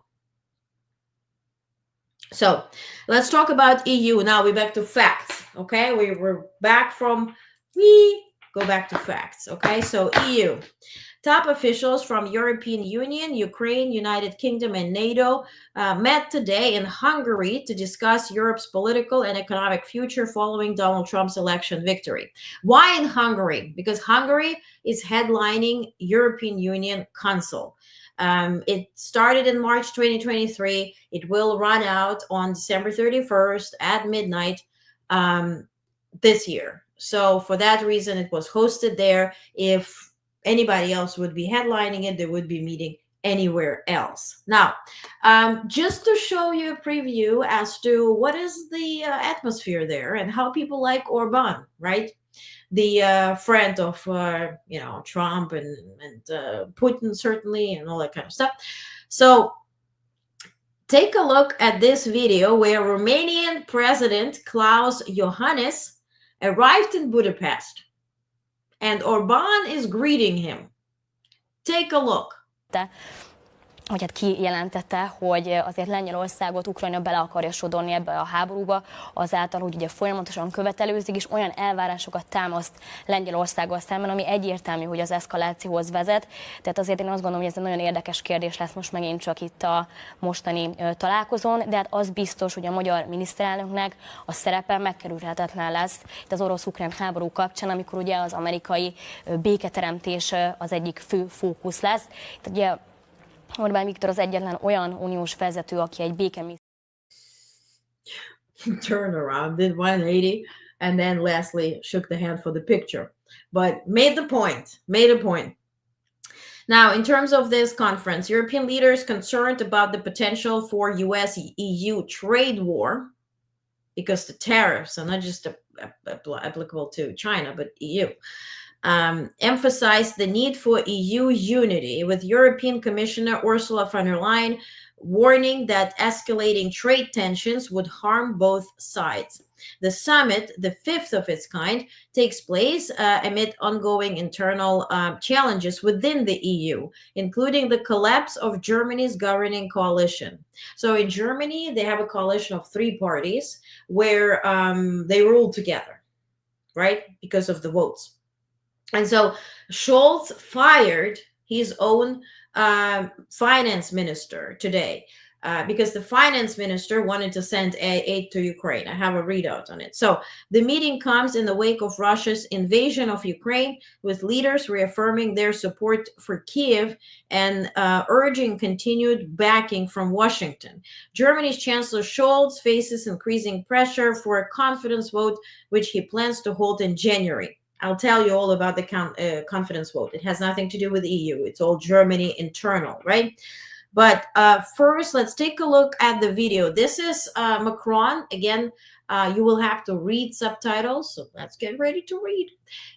So let's talk about EU. Now we're back to facts. Okay, we're back from, we go back to facts. Okay, so EU. Top officials from European Union, Ukraine, United Kingdom, and NATO met today in Hungary to discuss Europe's political and economic future following Donald Trump's election victory. Why in Hungary? Because Hungary is headlining European Union Council. It started in March 2023. It will run out on December 31st at midnight this year. So for that reason, it was hosted there. If anybody else would be headlining it, they would be meeting anywhere else. Now, just to show you a preview as to what is the atmosphere there and how people like Orban, right? The friend of, Trump and Putin, certainly, and all that kind of stuff. So take a look at this video where Romanian President Klaus Iohannis arrived in Budapest. And Orban is greeting him. Take a look. hogy hát kijelentette, hogy azért Lengyelországot Ukrajna bele akarja sodorni ebbe a háborúba, azáltal, hogy ugye folyamatosan követelőzik, és olyan elvárásokat támaszt Lengyelországgal szemben, ami egyértelmű, hogy az eszkalációhoz vezet. Tehát azért én azt gondolom, hogy ez egy nagyon érdekes kérdés lesz most megint csak itt a mostani találkozón, de hát az biztos, hogy a magyar miniszterelnöknek a szerepe megkerülhetetlen lesz itt az orosz-ukrán háború kapcsán, amikor ugye az amerikai béketeremtés az egyik fő fókusz lesz. Tehát ugye Orbán Viktor az egyetlen olyan uniós vezető, aki egy békemisszió. Turn around, did 180, and then Leslie shook the hand for the picture. But made a point. Now, in terms of this conference, European leaders concerned about the potential for US-EU trade war, because the tariffs are not just applicable to China, but EU. Emphasized the need for EU unity, with European Commissioner Ursula von der Leyen warning that escalating trade tensions would harm both sides. The summit, the fifth of its kind, takes place amid ongoing internal challenges within the EU, including the collapse of Germany's governing coalition. So in Germany, they have a coalition of three parties where they rule together, right? Because of the votes. And so Scholz fired his own finance minister today because the finance minister wanted to send aid to Ukraine. I have a readout on it. So the meeting comes in the wake of Russia's invasion of Ukraine, with leaders reaffirming their support for Kiev and urging continued backing from Washington. Germany's Chancellor Scholz faces increasing pressure for a confidence vote, which he plans to hold in January. I'll tell you all about the confidence vote. It has nothing to do with the EU. It's all Germany internal, right? But first, let's take a look at the video. This is Macron. Again, you will have to read subtitles, so let's get ready to read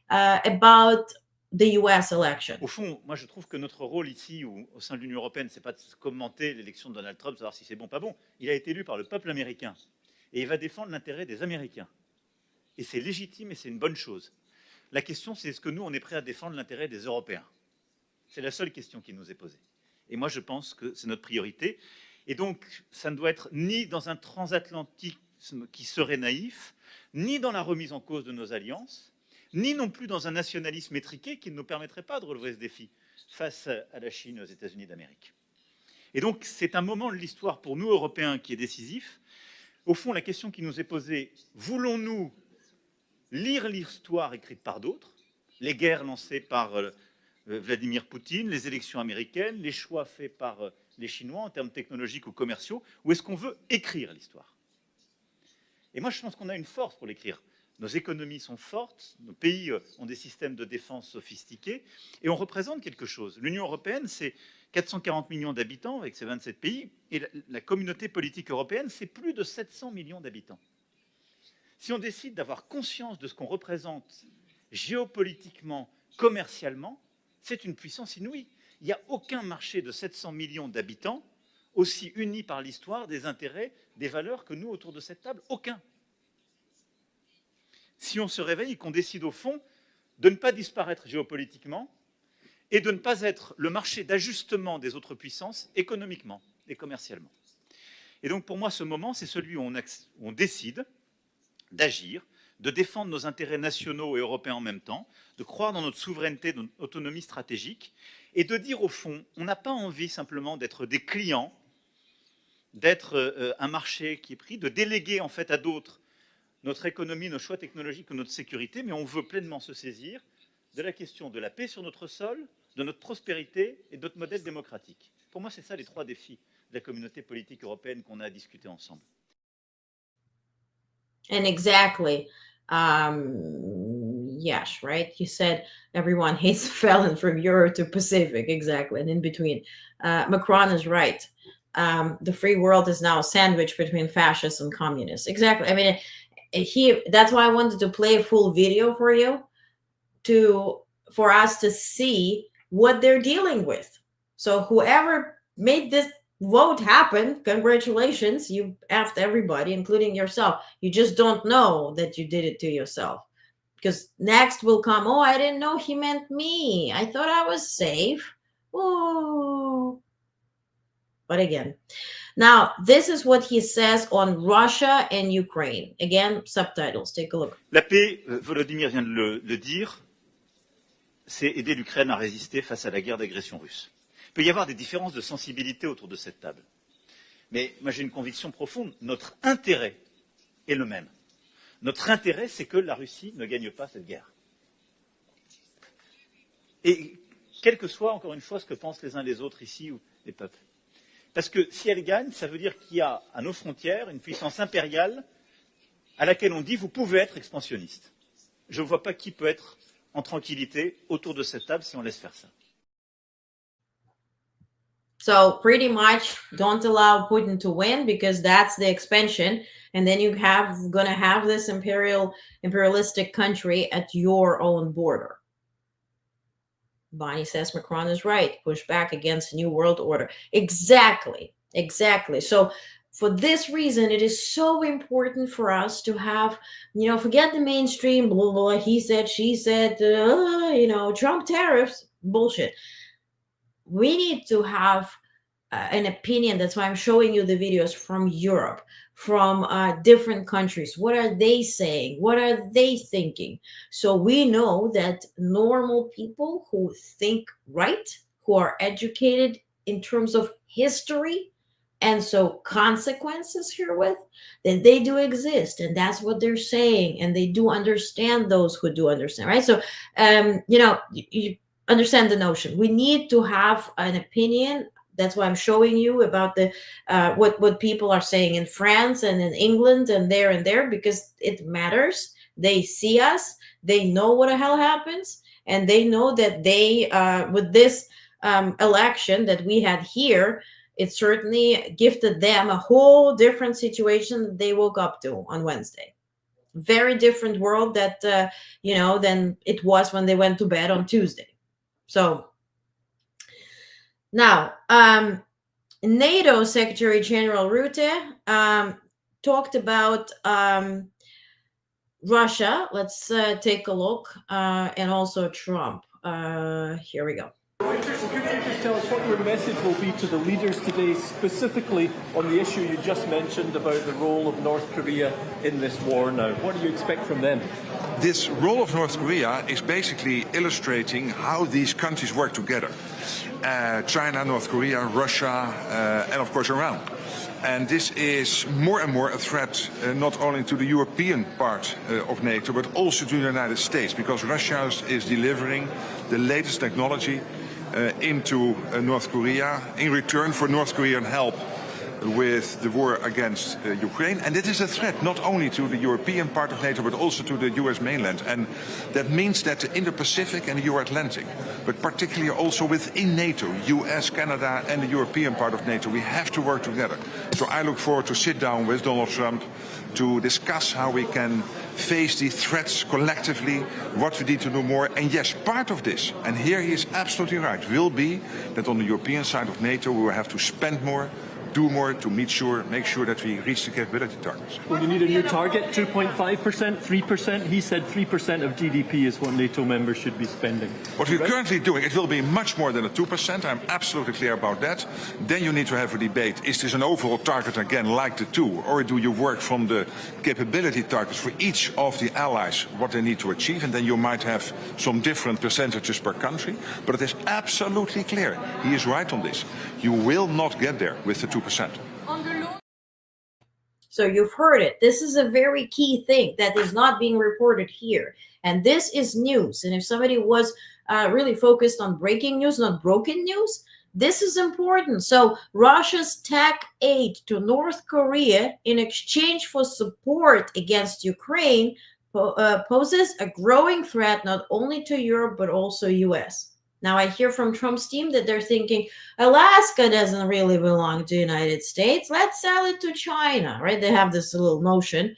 about the US election. Au fond, moi je trouve que notre rôle ici, ou au sein de l'Union européenne, c'est pas de commenter l'élection de Donald Trump, savoir si c'est bon ou pas bon. Il a été élu par le peuple américain et il va défendre l'intérêt des Américains. Et c'est légitime et c'est une bonne chose. La question, c'est est-ce que nous, on est prêt à défendre l'intérêt des Européens? C'est la seule question qui nous est posée. Et moi, je pense que c'est notre priorité. Et donc, ça ne doit être ni dans un transatlantisme qui serait naïf, ni dans la remise en cause de nos alliances, ni non plus dans un nationalisme étriqué qui ne nous permettrait pas de relever ce défi face à la Chine et aux États-Unis d'Amérique. Et donc, c'est un moment de l'histoire pour nous, Européens, qui est décisif. Au fond, la question qui nous est posée, voulons-nous lire l'histoire écrite par d'autres, les guerres lancées par Vladimir Poutine, les élections américaines, les choix faits par les Chinois en termes technologiques ou commerciaux, ou est-ce qu'on veut écrire l'histoire? Et moi, je pense qu'on a une force pour l'écrire. Nos économies sont fortes, nos pays ont des systèmes de défense sophistiqués, et on représente quelque chose. L'Union européenne, c'est 440 millions d'habitants avec ses 27 pays, et la communauté politique européenne, c'est plus de 700 millions d'habitants. Si on décide d'avoir conscience de ce qu'on représente géopolitiquement, commercialement, c'est une puissance inouïe. Il n'y a aucun marché de 700 millions d'habitants aussi uni par l'histoire, des intérêts, des valeurs que nous autour de cette table. Aucun. Si on se réveille et qu'on décide au fond de ne pas disparaître géopolitiquement et de ne pas être le marché d'ajustement des autres puissances économiquement et commercialement. Et donc pour moi, ce moment, c'est celui où on décide d'agir, de défendre nos intérêts nationaux et européens en même temps, de croire dans notre souveraineté, dans notre autonomie stratégique, et de dire au fond, on n'a pas envie simplement d'être des clients, d'être un marché qui est pris, de déléguer en fait à d'autres notre économie, nos choix technologiques ou notre sécurité, mais on veut pleinement se saisir de la question de la paix sur notre sol, de notre prospérité et de notre modèle démocratique. Pour moi, c'est ça les trois défis de la communauté politique européenne qu'on a à discuter ensemble. And exactly, yes, right? You said everyone hates felon from Europe to Pacific, exactly, and in between. Macron is right. The free world is now a sandwich between fascists and communists. Exactly. I mean, that's why I wanted to play a full video for you, for us to see what they're dealing with. So whoever made this vote happen, congratulations, you effed everybody, including yourself. You just don't know that you did it to yourself. Because next will come, oh, I didn't know he meant me. I thought I was safe. Oh. But again, now this is what he says on Russia and Ukraine. Again, subtitles, take a look. La paix, Volodymyr vient de le dire, c'est aider l'Ukraine à résister face à la guerre d'agression russe. Il peut y avoir des différences de sensibilité autour de cette table. Mais moi j'ai une conviction profonde, notre intérêt est le même. Notre intérêt, c'est que la Russie ne gagne pas cette guerre. Et quel que soit, encore une fois, ce que pensent les uns les autres ici, ou les peuples. Parce que si elle gagne, ça veut dire qu'il y a à nos frontières une puissance impériale à laquelle on dit vous pouvez être expansionniste. Je ne vois pas qui peut être en tranquillité autour de cette table si on laisse faire ça. So pretty much don't allow Putin to win because that's the expansion. And then you're going to have this imperialistic country at your own border. Bonnie says Macron is right. Push back against the New World Order. Exactly. Exactly. So for this reason, it is so important for us to have, forget the mainstream, blah, blah, he said, she said, Trump tariffs, bullshit. We need to have an opinion. That's why I'm showing you the videos from Europe, from different countries. What are they saying? What are they thinking? So we know that normal people who think right, who are educated in terms of history, and so consequences herewith, that they do exist. And that's what they're saying. And they do understand those who do understand, right? So, you understand the notion. We need to have an opinion. That's why I'm showing you about the what people are saying in France and in England and there, because it matters. They see us. They know what the hell happens. And they know that they, with this election that we had here, it certainly gifted them a whole different situation that they woke up to on Wednesday. Very different world that, than it was when they went to bed on Tuesday. So now, NATO Secretary General Rutte talked about Russia. Let's take a look, and also Trump. Here we go. Could you just tell us what your message will be to the leaders today, specifically on the issue you just mentioned about the role of North Korea in this war now? What do you expect from them? This role of North Korea is basically illustrating how these countries work together. China, North Korea, Russia, and of course Iran. And this is more and more a threat not only to the European part of NATO, but also to the United States, because Russia is delivering the latest technology into North Korea in return for North Korean help with the war against Ukraine. And it is a threat not only to the European part of NATO, but also to the US mainland. And that means that the Indo-Pacific and the Euro-Atlantic, but particularly also within NATO, US, Canada, and the European part of NATO, we have to work together. So I look forward to sit down with Donald Trump to discuss how we can face these threats collectively, what we need to do more. And yes, part of this, and here he is absolutely right, will be that on the European side of NATO we will have to spend more, do more to make sure that we reach the capability targets. Will you need a new target, 2.5%, 3%? He said 3% of GDP is what NATO members should be spending. What we're currently doing, it will be much more than a 2%. I'm absolutely clear about that. Then you need to have a debate. Is this an overall target again like the 2? Or do you work from the capability targets for each of the allies, what they need to achieve? And then you might have some different percentages per country. But it is absolutely clear. He is right on this. You will not get there with the 2%. So you've heard it. This is a very key thing that is not being reported here. And this is news. And if somebody was really focused on breaking news, not broken news, this is important. So Russia's tech aid to North Korea in exchange for support against Ukraine poses a growing threat not only to Europe, but also US. Now, I hear from Trump's team that they're thinking Alaska doesn't really belong to the United States. Let's sell it to China, right? They have this little notion.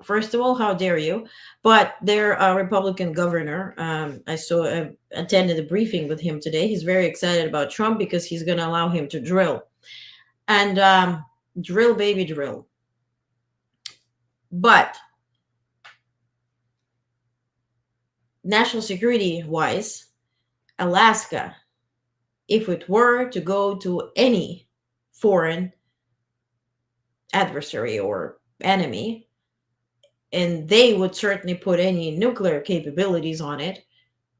First of all, how dare you? But their Republican governor, I attended a briefing with him today. He's very excited about Trump because he's going to allow him to drill. And drill, baby, drill. But national security wise, Alaska, if it were to go to any foreign adversary or enemy, and they would certainly put any nuclear capabilities on it,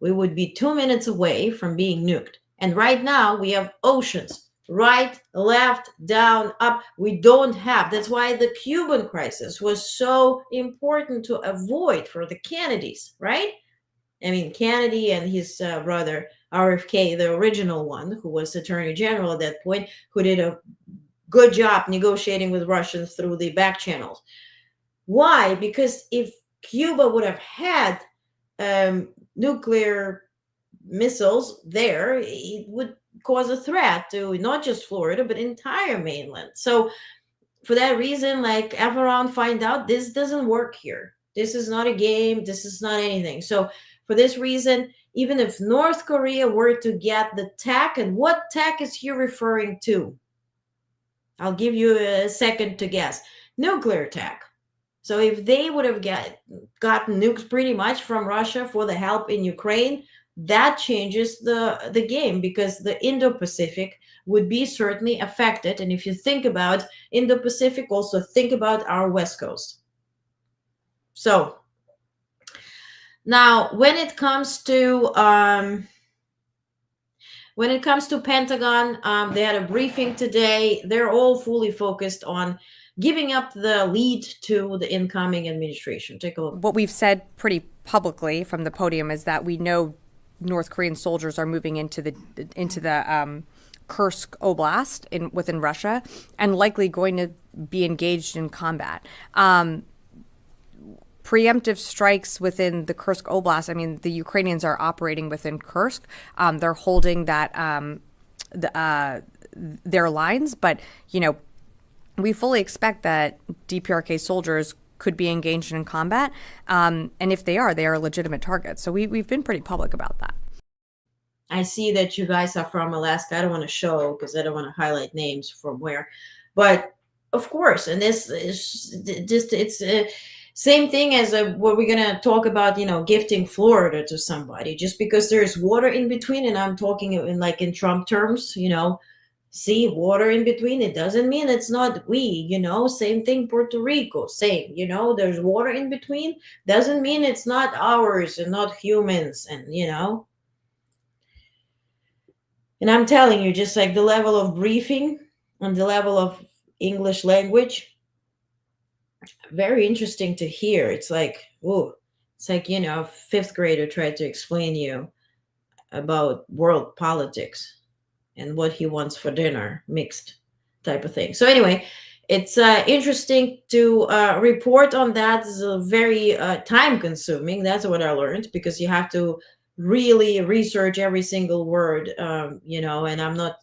we would be 2 minutes away from being nuked. And right now we have oceans, right, left, down, up. We don't have. That's why the Cuban crisis was so important to avoid for the Kennedys, right? I mean, Kennedy and his brother, RFK, the original one, who was Attorney General at that point, who did a good job negotiating with Russians through the back channels. Why? Because if Cuba would have had nuclear missiles there, it would cause a threat to not just Florida, but entire mainland. So for that reason, like Everon find out, this doesn't work here. This is not a game. This is not anything. So for this reason, even if North Korea were to get the tech, and what tech is he referring to? I'll give you a second to guess. Nuclear tech. So if they would have gotten nukes pretty much from Russia for the help in Ukraine, that changes the game, because the Indo-Pacific would be certainly affected. And if you think about Indo-Pacific, also think about our West Coast. So now, when it comes to Pentagon, they had a briefing today. They're all fully focused on giving up the lead to the incoming administration. Take a look. What we've said pretty publicly from the podium is that we know North Korean soldiers are moving into the Kursk Oblast within Russia, and likely going to be engaged in combat. Preemptive strikes within the Kursk Oblast. I mean, the Ukrainians are operating within Kursk. They're holding that their lines, but we fully expect that DPRK soldiers could be engaged in combat, and if they are legitimate targets. So we've been pretty public about that. I see that you guys are from Alaska. I don't want to show because I don't want to highlight names from where, but of course, and this is just it's same thing as what we're gonna talk about. Gifting Florida to somebody just because there's water in between, and I'm talking in Trump terms. See, water in between. It doesn't mean it's not we. Same thing. Puerto Rico, same. There's water in between. Doesn't mean it's not ours and not humans, and And I'm telling you, just like the level of briefing and the level of English language, very interesting to hear. It's like, a fifth grader tried to explain you about world politics and what he wants for dinner, mixed type of thing. So anyway, it's interesting to report on that. It's very time consuming. That's what I learned, because you have to really research every single word, and I'm not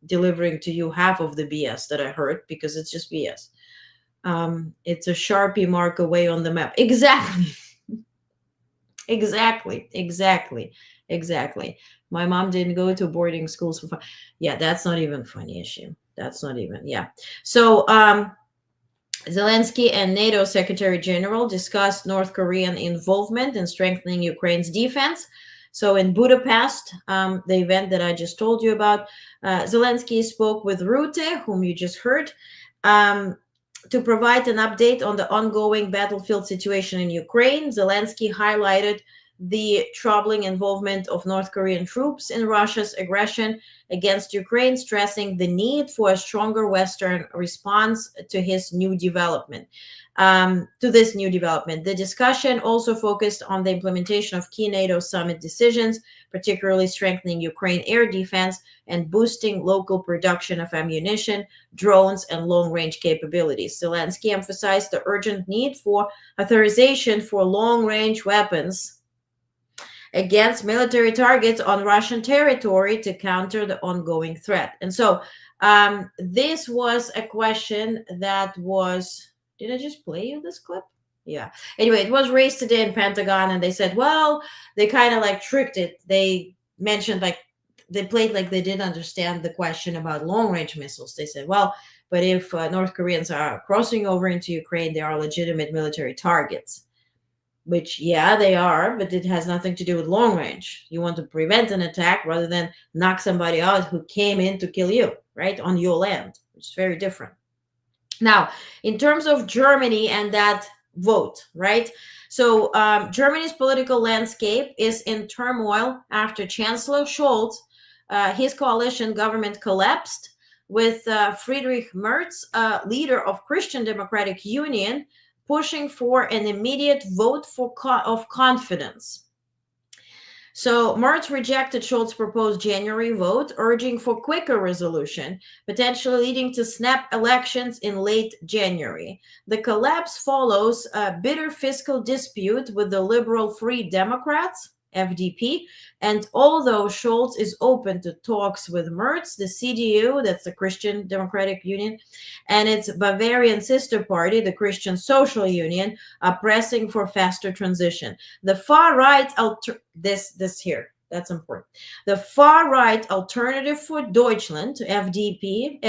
delivering to you half of the BS that I heard, because it's just BS. It's a Sharpie mark away on the map. Exactly. My mom didn't go to boarding schools for fun. Yeah, that's not even funny issue. That's not even, yeah. So Zelensky and NATO Secretary General discussed North Korean involvement in strengthening Ukraine's defense. So in Budapest, the event that I just told you about, Zelensky spoke with Rutte, whom you just heard, to provide an update on the ongoing battlefield situation in Ukraine. Zelensky highlighted the troubling involvement of North Korean troops in Russia's aggression against Ukraine, stressing the need for a stronger Western response to this new development. The discussion also focused on the implementation of key NATO summit decisions, particularly strengthening Ukraine air defense and boosting local production of ammunition, drones, and long-range capabilities. Zelensky emphasized the urgent need for authorization for long-range weapons against military targets on Russian territory to counter the ongoing threat. And so this was a question that was, did I just play you this clip? Yeah. Anyway, it was raised today in Pentagon, and they said, well, they kind of tricked it. They mentioned they played like they didn't understand the question about long-range missiles. They said, well, but if North Koreans are crossing over into Ukraine, they are legitimate military targets. Which, yeah, they are, but it has nothing to do with long range. You want to prevent an attack rather than knock somebody out who came in to kill you, right, on your land, which is very different. Now, in terms of Germany and that vote, right? So Germany's political landscape is in turmoil after Chancellor Scholz, his coalition government collapsed, with Friedrich Merz, leader of Christian Democratic Union, pushing for an immediate vote of confidence. So Merz rejected Scholz's proposed January vote, urging for quicker resolution, potentially leading to snap elections in late January. The collapse follows a bitter fiscal dispute with the liberal Free Democrats, FDP, and although Scholz is open to talks with Merz, the CDU, that's the Christian Democratic Union, and its Bavarian sister party, the Christian Social Union, are pressing for faster transition. The far-right, this here, that's important. The far-right Alternative for Deutschland, AfD,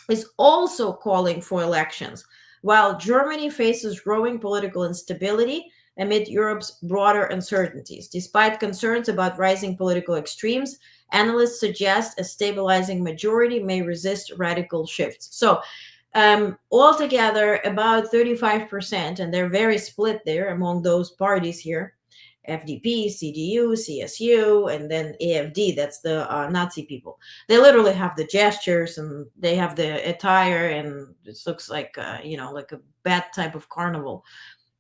is also calling for elections, while Germany faces growing political instability amid Europe's broader uncertainties. Despite concerns about rising political extremes, analysts suggest a stabilizing majority may resist radical shifts. So altogether, about 35%, and they're very split there among those parties here, FDP, CDU, CSU, and then AfD, that's the Nazi people. They literally have the gestures, and they have the attire, and it looks like, like a bad type of carnival.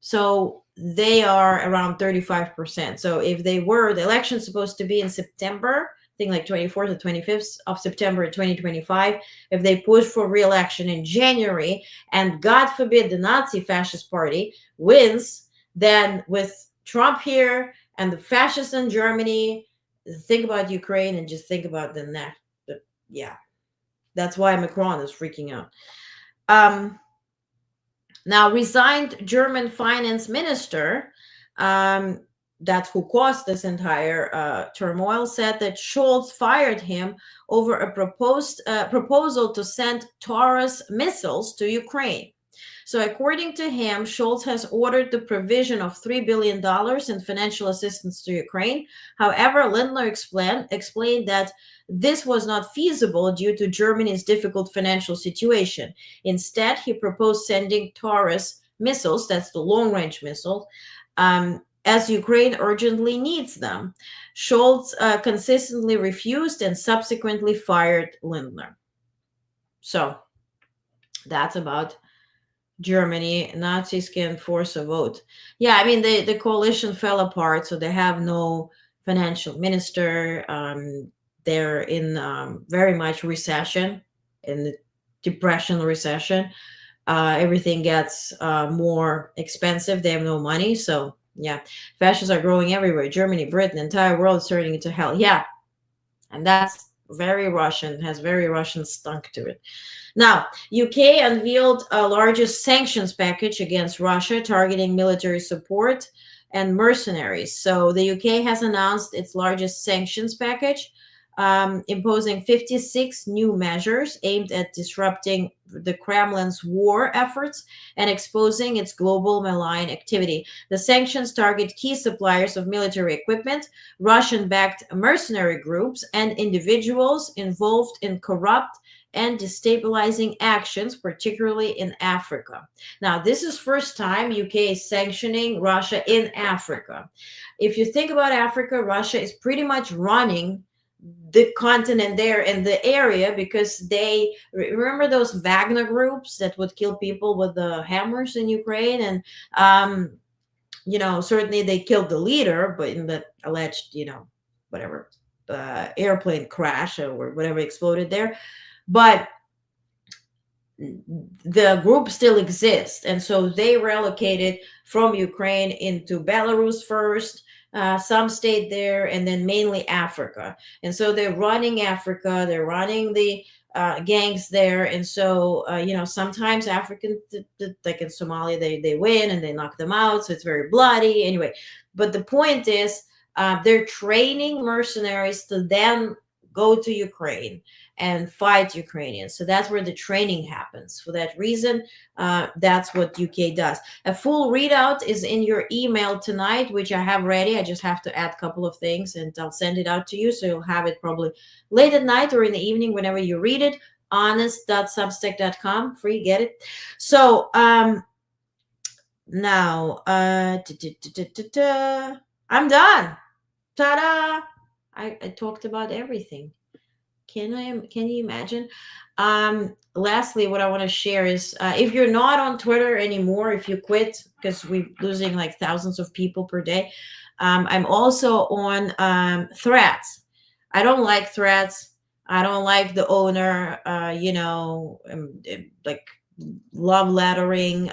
So they are around 35%. So if they were, the election's supposed to be in September, I think like 24th or 25th of September 2025. If they push for re-election in January, and God forbid the Nazi fascist party wins, then with Trump here and the fascists in Germany, think about Ukraine and just think about the next. But yeah, that's why Macron is freaking out. Now, resigned German finance minister, that's who caused this entire turmoil, said that Scholz fired him over a proposal to send Taurus missiles to Ukraine. So according to him, Scholz has ordered the provision of $3 billion in financial assistance to Ukraine. However, Lindner explained that this was not feasible due to Germany's difficult financial situation. Instead, he proposed sending Taurus missiles, that's the long-range missile, as Ukraine urgently needs them. Scholz consistently refused and subsequently fired Lindner. So that's about Germany. Nazis can force a vote. Yeah, I mean, the coalition fell apart, so they have no financial minister. They're in very much recession, in the depression recession. Everything gets more expensive. They have no money. So yeah, fascists are growing everywhere. Germany, Britain, entire world is turning into hell. Yeah, and that's very Russian, has very Russian stunk to it. Now, UK unveiled a largest sanctions package against Russia, targeting military support and mercenaries. So the UK has announced its largest sanctions package, imposing 56 new measures aimed at disrupting the Kremlin's war efforts and exposing its global malign activity. The sanctions target key suppliers of military equipment, Russian-backed mercenary groups, and individuals involved in corrupt and destabilizing actions, particularly in Africa. Now, this is first time UK is sanctioning Russia in Africa. If you think about Africa, Russia is pretty much running the continent there in the area, because they remember those Wagner groups that would kill people with the hammers in Ukraine, and certainly they killed the leader, but in the alleged whatever airplane crash or whatever exploded there, but the group still exists, and so they relocated from Ukraine into Belarus first. Some stayed there, and then mainly Africa. And so they're running Africa, they're running the gangs there. And so, sometimes Africans, like in Somalia, they win and they knock them out. So it's very bloody. Anyway, but the point is, they're training mercenaries to then go to Ukraine and fight Ukrainians. So that's where the training happens. For that reason, that's what UK does. A full readout is in your email tonight, which I have ready. I just have to add a couple of things and I'll send it out to you. So you'll have it probably late at night or in the evening, whenever you read it. honest.substack.com, free, get it. So now, I'm done. Ta-da! I talked about everything. Can you imagine? Lastly, what I want to share is, if you're not on Twitter anymore, if you quit, because we're losing like thousands of people per day, I'm also on Threads. I don't like Threads. I don't like the owner, like love lettering,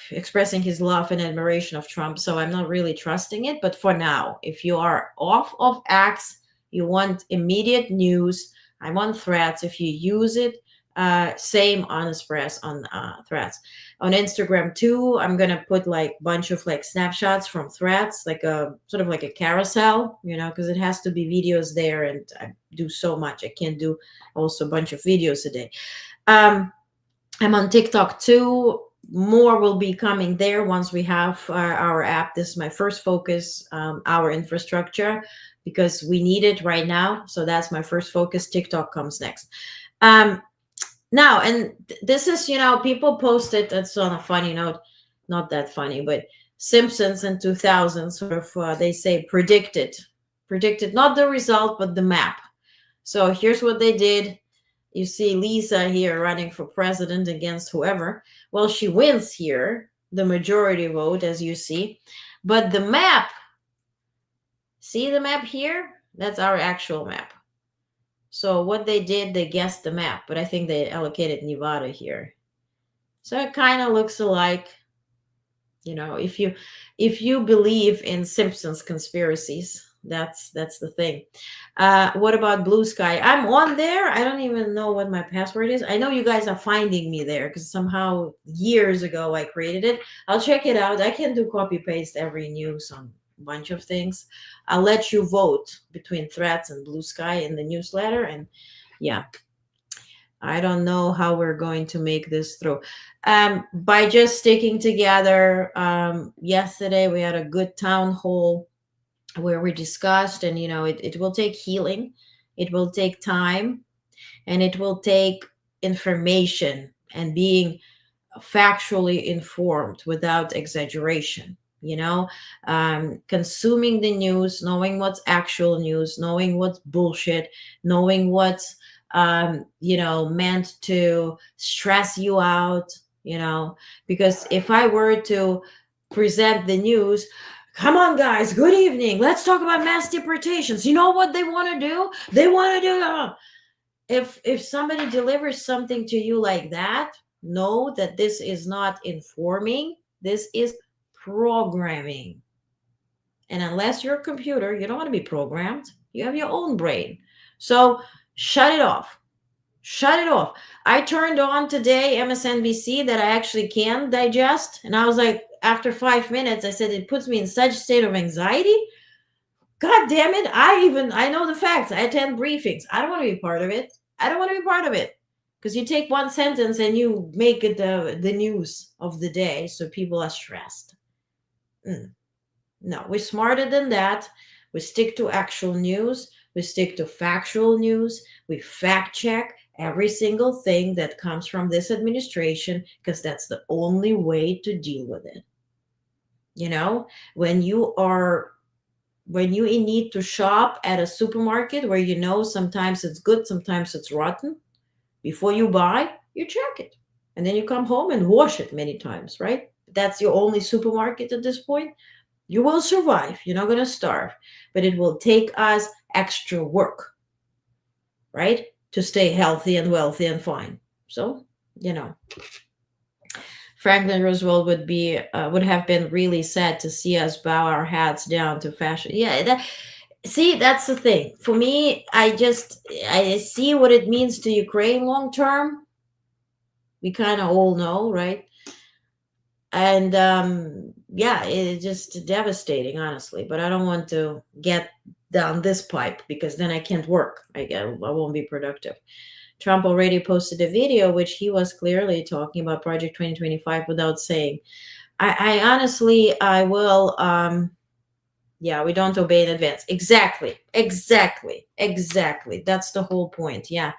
expressing his love and admiration of Trump. So I'm not really trusting it. But for now, if you are off of X, you want immediate news, I'm on Threads. If you use it, same Honest Press on Threads. On Instagram too, I'm gonna put like a bunch of like snapshots from Threads, like a sort of like a carousel, because it has to be videos there, and I do so much. I can't do also a bunch of videos a day. I'm on TikTok too. More will be coming there once we have our app. This is my first focus, our infrastructure, because we need it right now. So that's my first focus. TikTok comes next. Now, and this is, people posted, that's on a funny note, not that funny, but Simpsons in 2000 sort of, they say predicted not the result, but the map. So here's what they did. You see Lisa here running for president against whoever. Well, she wins here, the majority vote, as you see. But the map, see the map here? That's our actual map. So what they did, they guessed the map, but I think they allocated Nevada here. So it kind of looks alike. You know, if you believe in Simpsons conspiracies, that's the thing. What about Blue Sky? I'm on there. I don't even know what my password is. I know you guys are finding me there because somehow years ago I created it. I'll check it out. I can do copy paste every news on a bunch of things. I'll let you vote between Threads and Blue Sky in the newsletter. And yeah, I don't know how we're going to make this through. By just sticking together, yesterday we had a good town hall where we discussed, and you know, it will take healing, it will take time, and it will take information and being factually informed without exaggeration, you know, consuming the news, knowing what's actual news, knowing what's bullshit, knowing what's you know, meant to stress you out, you know, because if I were to present the news, come on guys, good evening, let's talk about mass deportations, you know what they want to do, they want to do if somebody delivers something to you like that, know that this is not informing, this is programming. And unless you're a computer, you don't want to be programmed, you have your own brain. So shut it off. Shut it off. I turned on today MSNBC that I actually can digest. And I was like, after 5 minutes, I said, it puts me in such a state of anxiety. God damn it. I know the facts. I attend briefings. I don't want to be part of it. I don't want to be part of it. Because you take one sentence and you make it the news of the day. So people are stressed. No, we're smarter than that. We stick to actual news. We stick to factual news. We fact check every single thing that comes from this administration because that's the only way to deal with it. You know, when you need to shop at a supermarket where you know sometimes it's good, sometimes it's rotten, before you buy, you check it. And then you come home and wash it many times, right? That's your only supermarket at this point. You will survive. You're not going to starve, but it will take us extra work, right? To stay healthy and wealthy and fine. So, you know, Franklin Roosevelt would have been really sad to see us bow our heads down to fashion. Yeah, that's the thing. For me, I see what it means to Ukraine long term. We kind of all know, right? And yeah, it's just devastating, honestly. But I don't want to get down this pipe because then I can't work. I won't be productive. Trump already posted a video which he was clearly talking about Project 2025 without saying. I honestly, I will. Yeah, we don't obey in advance. Exactly. That's the whole point. Yeah.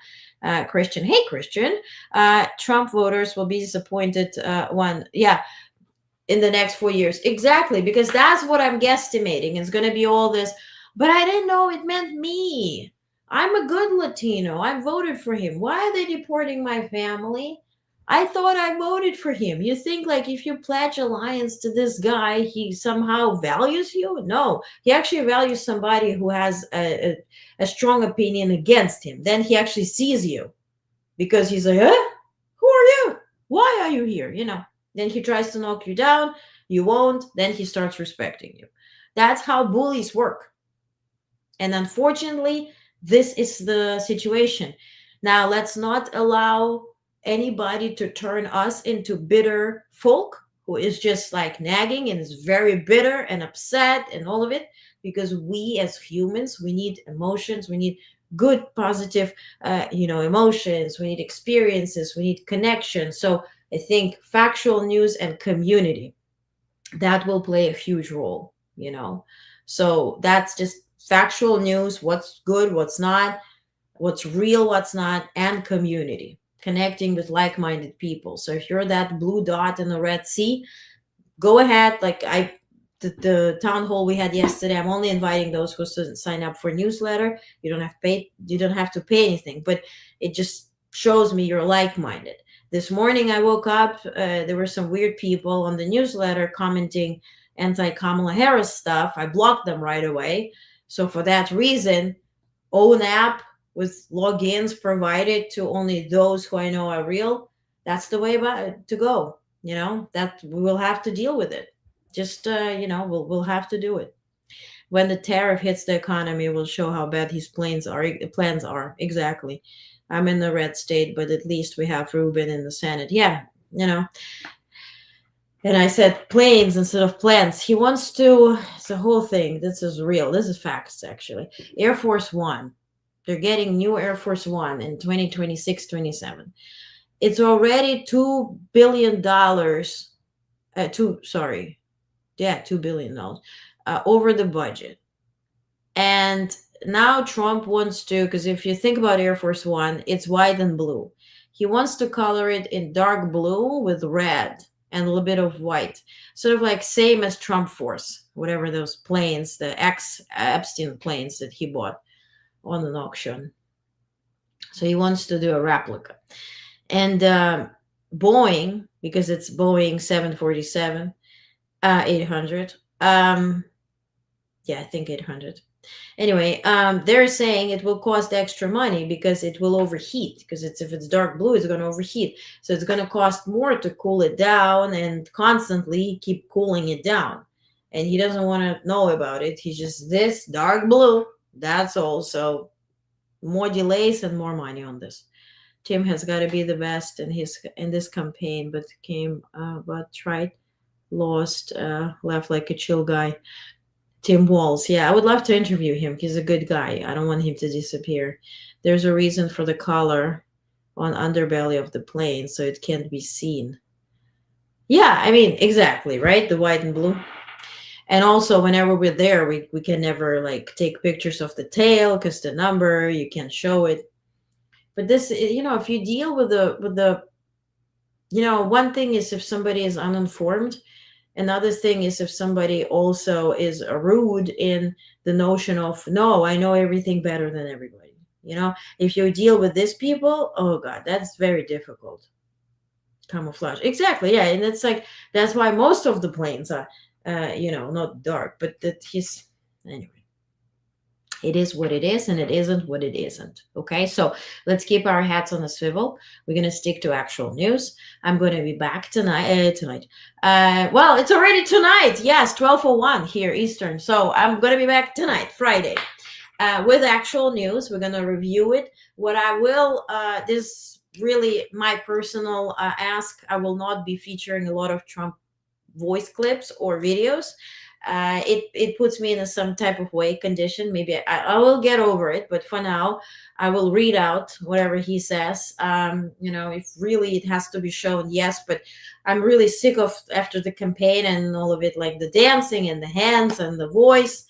Christian. Hey, Christian. Trump voters will be disappointed in the next 4 years. Exactly, because that's what I'm guesstimating. It's going to be all this. But I didn't know it meant me. I'm a good Latino. I voted for him. Why are they deporting my family? I thought I voted for him. You think like if you pledge alliance to this guy, he somehow values you? No, he actually values somebody who has a strong opinion against him. Then he actually sees you because he's like, huh? Who are you? Why are you here? You know, then he tries to knock you down. You won't. Then he starts respecting you. That's how bullies work. And unfortunately, this is the situation. Now, let's not allow anybody to turn us into bitter folk who is just like nagging and is very bitter and upset and all of it, because we as humans, we need emotions, we need good, positive, emotions, we need experiences, we need connection. So I think factual news and community, that will play a huge role, you know. So that's just factual news, what's good, what's not, what's real, what's not, and community, connecting with like-minded people. So if you're that blue dot in the Red Sea, go ahead. Like the town hall we had yesterday, I'm only inviting those who sign up for newsletter. You don't have to pay anything, but it just shows me you're like-minded. This morning I woke up, there were some weird people on the newsletter commenting anti-Kamala Harris stuff. I blocked them right away. So for that reason, own app with logins provided to only those who I know are real, that's the way to go. that we will have to deal with it. Just we'll have to do it. When the tariff hits the economy, we'll show how bad his plans are. Exactly. I'm in the red state, but at least we have Rubin in the Senate. Yeah, And I said planes instead of plans. He wants to. It's the whole thing. This is real. This is facts, actually. Air Force One. They're getting new Air Force One in 2026, 27. It's already $2 billion. $2 billion over the budget. And now Trump wants to, because if you think about Air Force One, it's white and blue. He wants to color it in dark blue with red and a little bit of white, sort of like same as Trump Force, whatever those planes, the Epstein planes that he bought on an auction. So he wants to do a replica. And Boeing, because it's Boeing 747, 800. I think 800. Anyway, they're saying it will cost extra money because it will overheat. Because if it's dark blue, it's going to overheat. So it's going to cost more to cool it down and constantly keep cooling it down. And he doesn't want to know about it. He's just this dark blue. That's all. So more delays and more money on this. Tim has got to be the best in this campaign, but tried, lost, left like a chill guy. Tim Walz. Yeah, I would love to interview him. He's a good guy. I don't want him to disappear. There's a reason for the color on underbelly of the plane, so it can't be seen. Yeah, I mean, exactly, right? The white and blue. And also, whenever we're there, we can never take pictures of the tail because the number, you can't show it. But this, if you deal with the one thing is if somebody is uninformed. Another thing is if somebody also is rude in the notion of, no, I know everything better than everybody. If you deal with these people, oh God, that's very difficult. Camouflage. Exactly. Yeah. And that's why most of the planes are, not dark, but anyway. It is what it is, and it isn't what it isn't. Okay, so let's keep our hats on a swivel. We're going to stick to actual news. I'm going to be back tonight. Well, it's already tonight. Yes, 12:01 here Eastern. So I'm going to be back tonight, Friday, with actual news. We're going to review it. What I will, this really my personal ask. I will not be featuring a lot of Trump voice clips or videos. It puts me in some type of way condition. Maybe I will get over it, but for now I will read out whatever he says. If really it has to be shown, yes, but I'm really sick of after the campaign and all of it, like the dancing and the hands and the voice.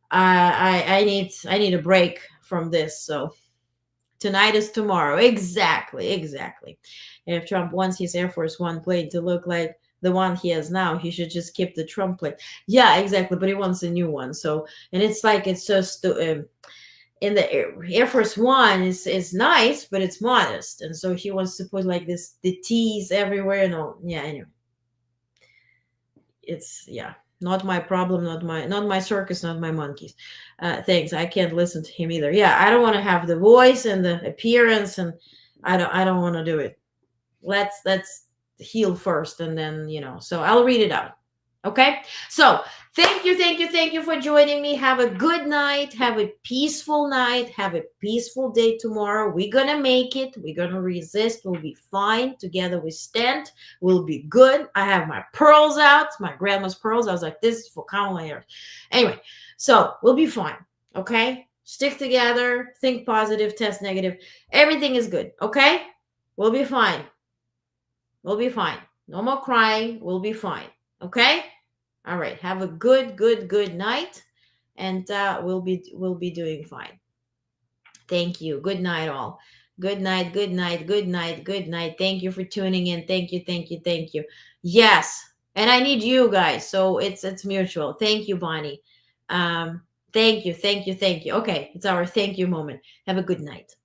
I need a break from this. So tonight is tomorrow. Exactly. If Trump wants his Air Force One plane to look like the one he has now, he should just keep the Trump plane. Yeah, exactly. But he wants a new one. So, and it's just in the Air Force One is nice, but it's modest. And so he wants to put the T's everywhere and all. Yeah, anyway. It's not my problem, not my circus, not my monkeys. Thanks. I can't listen to him either. Yeah, I don't want to have the voice and the appearance, and I don't want to do it. Let's heal first, and then so I'll read it out. Okay, so thank you for joining me. Have a good night, have a peaceful night, have a peaceful day tomorrow. We're gonna make it, we're gonna resist, we'll be fine. Together we stand, we'll be good. I have my pearls out, my grandma's pearls. I was like, this is for Kamala Harris. Anyway, so we'll be fine. Okay, stick together, think positive, test negative, everything is good. Okay, we'll be fine. We'll be fine. No more crying. We'll be fine. Okay? All right. Have a good night. And we'll be doing fine. Thank you. Good night, all. Good night. Thank you for tuning in. Thank you. Yes. And I need you guys. So it's mutual. Thank you, Bonnie. Thank you. Okay. It's our thank you moment. Have a good night.